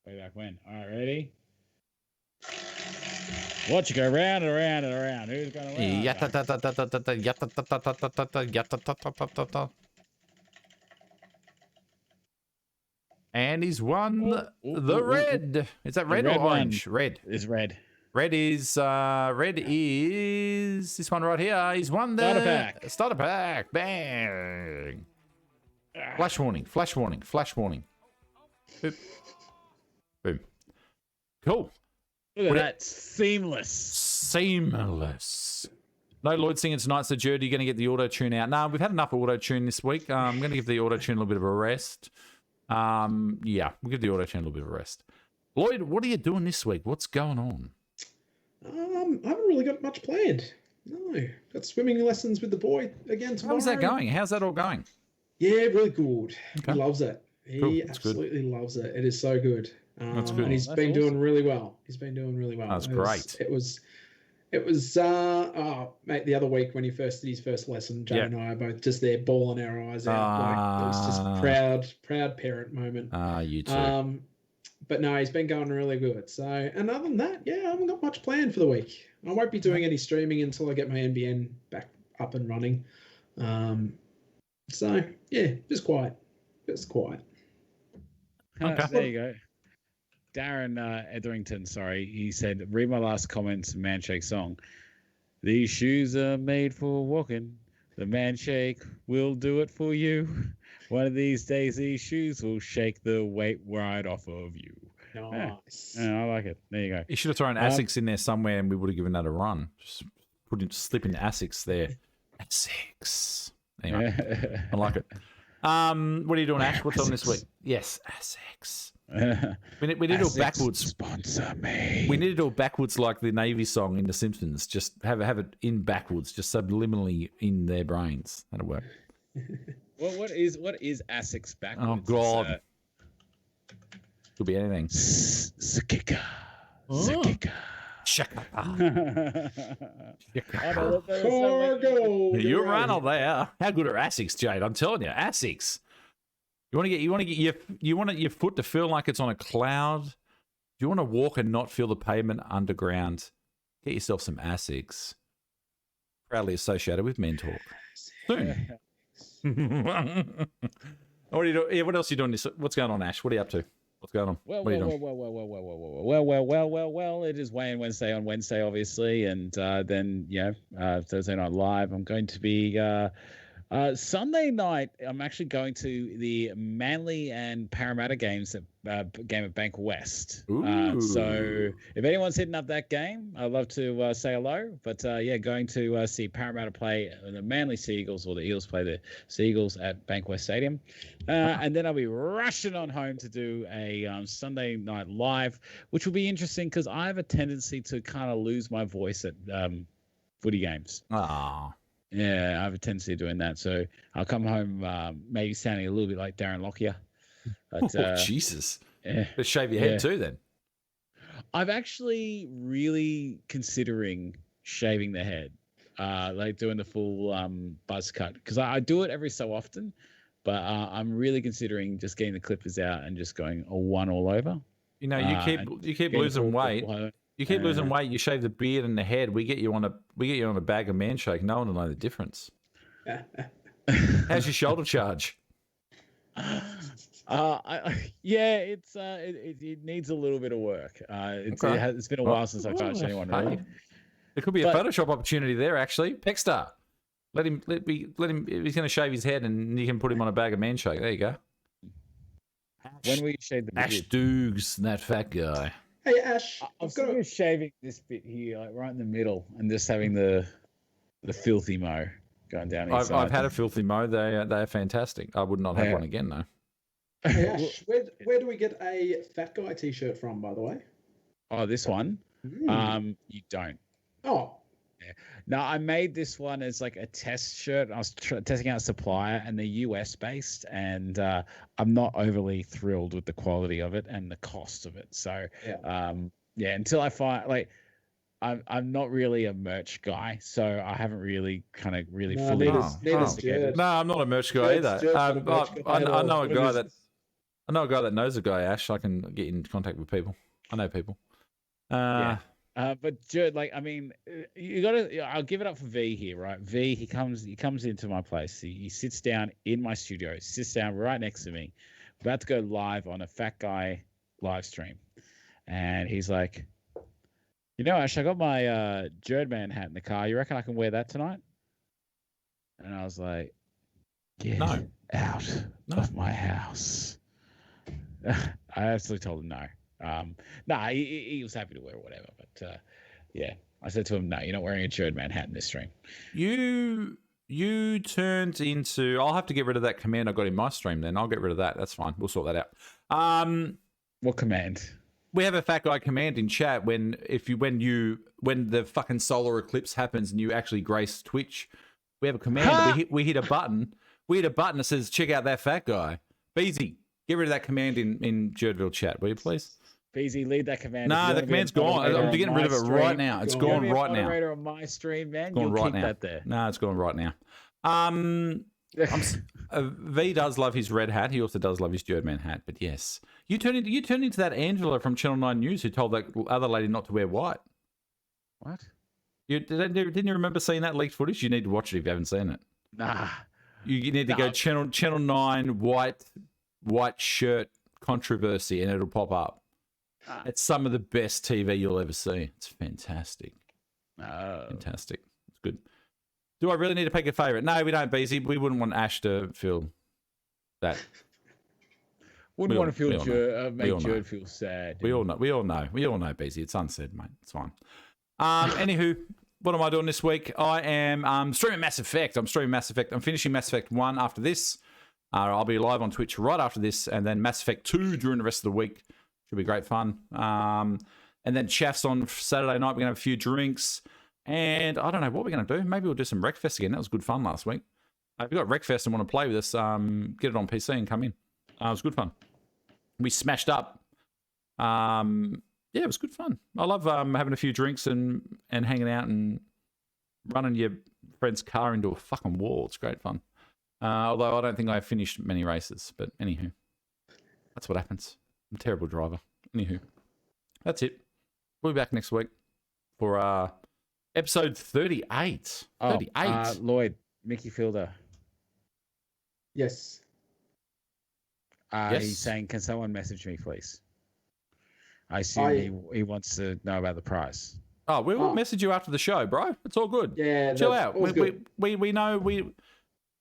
Way back when. All right, ready? Watch it go round and around and around. Who's going to win? And he's won the red. Is that red or orange? Red. It's red. Red is this one right here. He's won the starter pack. Bang. Flash warning. Flash warning. Flash warning. Boop. Boom. Cool. Look at that. Seamless. Seamless. No Lloyd singing tonight, so Jude, you're going to get the auto-tune out. No, we've had enough auto-tune this week. I'm going to give the auto-tune a little bit of a rest. Yeah, we'll give the auto-tune a little bit of a rest. Lloyd, what are you doing this week? What's going on? I haven't really got much planned. No, got swimming lessons with the boy again tomorrow. How's that going? How's that all going? Yeah, really good. Okay. He loves it. He Cool. absolutely loves it. It is so good. That's good. And he's been doing really well. He's been doing really well. That's great. It was mate, the other week when he first did his first lesson, Jay and I are both just there bawling our eyes out. Like, it was just proud parent moment. You too. But no, he's been going really good. So, and other than that, yeah, I haven't got much planned for the week. I won't be doing any streaming until I get my NBN back up and running. So yeah, just quiet. Okay. There you go. Darren Etherington, he said, read my last comments, Manshake song. These shoes are made for walking. The Manshake will do it for you. One of these days, these shoes will shake the weight right off of you. Nice. Yeah, I like it. There you go. You should have thrown Asics in there somewhere and we would have given that a run. Just slip in Asics there. Asics. Anyway, I like it. What are you doing, Ash? What's on this week? Yes, Asics. We need to do it backwards. Sponsor me. We need to do it backwards like the Navy song in The Simpsons. Just have it in backwards, just subliminally in their brains. That'll work. Well, what is Asics backwards? Oh God, could be anything. Sakika. Shaka. Cargo. You ran all there. How good are Asics, Jade? I'm telling you, Asics. You want to get your foot to feel like it's on a cloud. Do you want to walk and not feel the pavement underground? Get yourself some Asics. Proudly associated with Mentalk. Soon. What are you doing? Yeah, what else are you doing? What's going on, Ash? What are you up to? What's going on? Well, what are you doing? It is Wayne Wednesday on Wednesday, obviously, and then Thursday Night Live. I'm going to be Sunday night. I'm actually going to the Manly and Parramatta games game at Bank West. So if anyone's hitting up that game, I'd love to say hello. But going to see Parramatta play the Manly Seagulls, or the Eels play the Seagulls at Bank West Stadium. And then I'll be rushing on home to do a Sunday Night Live, which will be interesting because I have a tendency to kind of lose my voice at footy games. Ah. Yeah, I have a tendency of doing that. So I'll come home maybe sounding a little bit like Darren Lockyer. But, Jesus. Yeah, let's shave your head too then. I've actually really considering shaving the head, like doing the full buzz cut, because I do it every so often, but I'm really considering just getting the clippers out and just going a one all over. You know, you keep losing weight. You keep losing weight. You shave the beard and the head. We get you on a bag of Manshake. No one will know the difference. How's your shoulder charge? It needs a little bit of work. It's been a while since I've touched anyone. Really. It could be a Photoshop opportunity there, actually. Peckstar, let him. He's going to shave his head, and you can put him on a bag of Manshake. There you go. When will you shave the beard? Ash Doogs, that fat guy. Hey Ash, I'm I've got thinking of shaving this bit here, like right in the middle, and just having the filthy mo going down I've inside. had a filthy mo. They are fantastic. I would not have Yeah. one again though. Hey Ash, where do we get a fat guy T-shirt from, by the way? Oh, this one? You don't. Oh, No, I made this one as like a test shirt. I was testing out a supplier, and they're US based, and I'm not overly thrilled with the quality of it and the cost of it. So, until I find like. I'm not really a merch guy, so I haven't really fully investigated. No, I'm not a merch guy either. I know a guy that knows a guy, Ash. I can get in contact with people. I know people. But Jared, like, I mean, you gotta. I'll give it up for V here, right? V, he comes into my place. He sits down in my studio. Sits down right next to me, about to go live on a Fat Guy live stream, and he's like, "You know, Ash, I got my Birdman hat in the car. You reckon I can wear that tonight?" And I was like, "Get out of my house." I absolutely told him no. He was happy to wear whatever, but I said to him, "No, you're not wearing a Birdman hat in this stream." You turned into. I'll have to get rid of that command I got in my stream. Then I'll get rid of that. That's fine. We'll sort that out. What command? We have a Fat Guy command in chat when the fucking solar eclipse happens and you actually grace Twitch. We have a command. We hit a button. We hit a button that says, "Check out that fat guy." Beezy, get rid of that command in Jerdville chat, will you please? Beezy, lead that command. No, the command's gone. I'm getting rid of it right now. It's gone right now. Moderator on my stream, man. Gone You'll right keep now. that there. No, it's gone right now. V does love his red hat. He also does love his Birdman hat. But yes, you turned into that Angela from Channel 9 News who told that other lady not to wear white. What? Didn't you remember seeing that leaked footage? You need to watch it if you haven't seen it. Nah. You need to go Channel 9 white shirt controversy and it'll pop up. It's some of the best TV you'll ever see. It's fantastic. Fantastic. It's good. Do I really need to pick a favourite? No, we don't, Beezy. We wouldn't want Ash to feel that. Wouldn't want to make Jerd feel sad. We all know, Beezy. It's unsaid, mate. It's fine. Anywho, what am I doing this week? I am streaming Mass Effect. I'm finishing Mass Effect 1 after this. I'll be live on Twitch right after this, and then Mass Effect 2 during the rest of the week. Should be great fun. And then Chaff's on Saturday night. We're going to have a few drinks. And I don't know what we're going to do. Maybe we'll do some Wreckfest again. That was good fun last week. If you've got Wreckfest and want to play with us, get it on PC and come in. It was good fun. We smashed up. It was good fun. I love having a few drinks and hanging out and running your friend's car into a fucking wall. It's great fun. Although I don't think I finished many races. But anywho, that's what happens. I'm a terrible driver. Anywho, that's it. We'll be back next week for episode 38. 38. Lloyd, Mickey Fielder. yes. Yes. He's saying, can someone message me, please? I assume he wants to know about the prize. Oh, we will message you after the show, bro. It's all good. Yeah, chill out. We know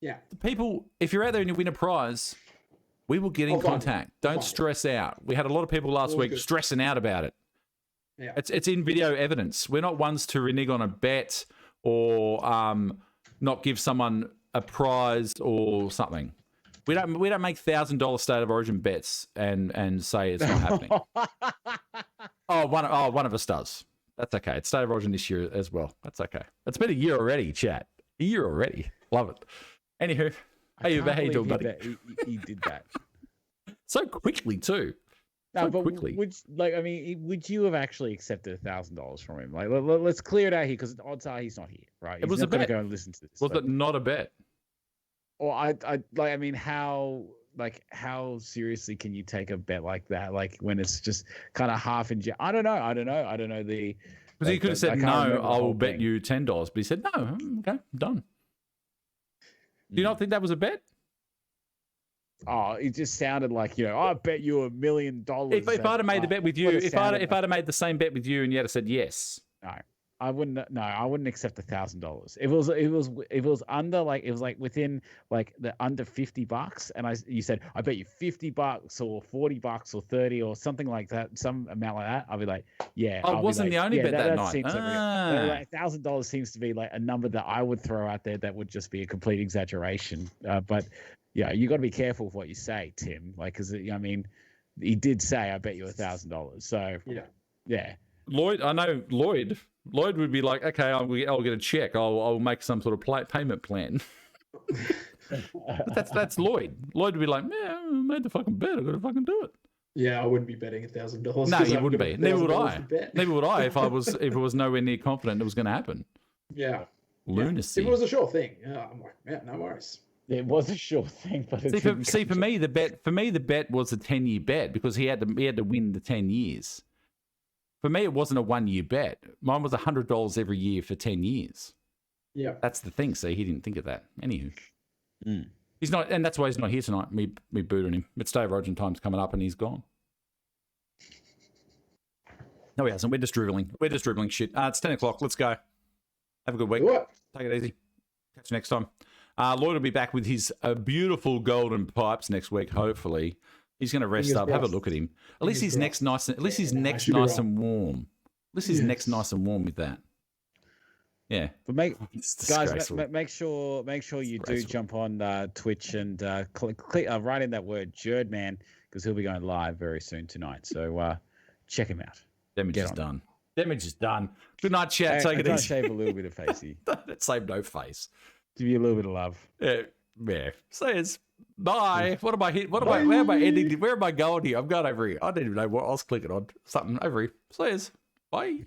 Yeah. the people. If you're out there and you win a prize, we will get in contact. Don't stress out. We had a lot of people last week stressing out about it. Yeah. It's in video evidence. We're not ones to renege on a bet or not give someone a prize or something. We don't make $1,000 State of Origin bets and say it's not happening. One of us does. That's okay. It's State of Origin this year as well. That's okay. It's been a year already, chat. A year already. Love it. Anywho, how you doing, buddy? He did that so quickly too. Quickly. Would you have actually accepted $1,000 from him? Like, let's clear it out here because the odds are he's not here, right? It was a bet. Go and listen to this. Was it not a bet? Or how seriously can you take a bet like that? Like when it's just kind of half in. I don't know. Because he could have said, no, I will bet you $10. But he said, no, okay, I'm done. Do you not think that was a bet? Oh, it just sounded like, I bet you $1 million. If I'd have made the bet with you, if I'd have made the same bet with you and you had said yes. No. I wouldn't. No, I wouldn't accept $1,000. If it was under like it was like within like the under $50, and you said I bet you $50 or $40 or 30 or something like that, some amount like that, I'll be like, yeah. I wasn't the only bet that night. Seems like $1,000 seems to be like a number that I would throw out there that would just be a complete exaggeration. But yeah, you got to be careful with what you say, Tim. Like, because I mean, he did say I bet you $1,000. So yeah. Lloyd, I know Lloyd. Lloyd would be like, okay, I'll get a check. I'll make some sort of payment plan. that's Lloyd. Lloyd would be like, man, I made the fucking bet. I got to fucking do it. Yeah, I wouldn't be betting $1,000. No, you wouldn't be. Never would I. Never would I if it was nowhere near confident it was going to happen. Yeah. Lunacy. If it was a sure thing, I'm like, yeah, no worries. It was a sure thing, but for me the bet was a 10-year bet because he had to win the 10 years. For me, it wasn't a 1-year bet. Mine was $100 every year for 10 years. Yeah. That's the thing. See, he didn't think of that. Anywho. He's not, and that's why he's not here tonight. Me booting him. It's Dave Rogen time's coming up and he's gone. No, he hasn't. We're just dribbling. Shit. It's 10 o'clock. Let's go. Have a good week. Take it easy. Catch you next time. Lloyd will be back with his beautiful golden pipes next week, hopefully. He's going to rest up. Have a look at him. At least his neck's nice. At least his neck's nice and warm. At least his neck's nice and warm with that. Yeah. But make sure you do jump on Twitch and click write in that word Jerdman because he'll be going live very soon tonight. So check him out. Damage is done. Damage is done. Good night, chat. Take it easy. Shave a little bit of facey. Save no face. Give you a little bit of love. Yeah. Says bye. What am I hit? Where am I ending? Where am I going here? I'm going over here. I didn't even know what I was clicking on. Something over here. Says bye.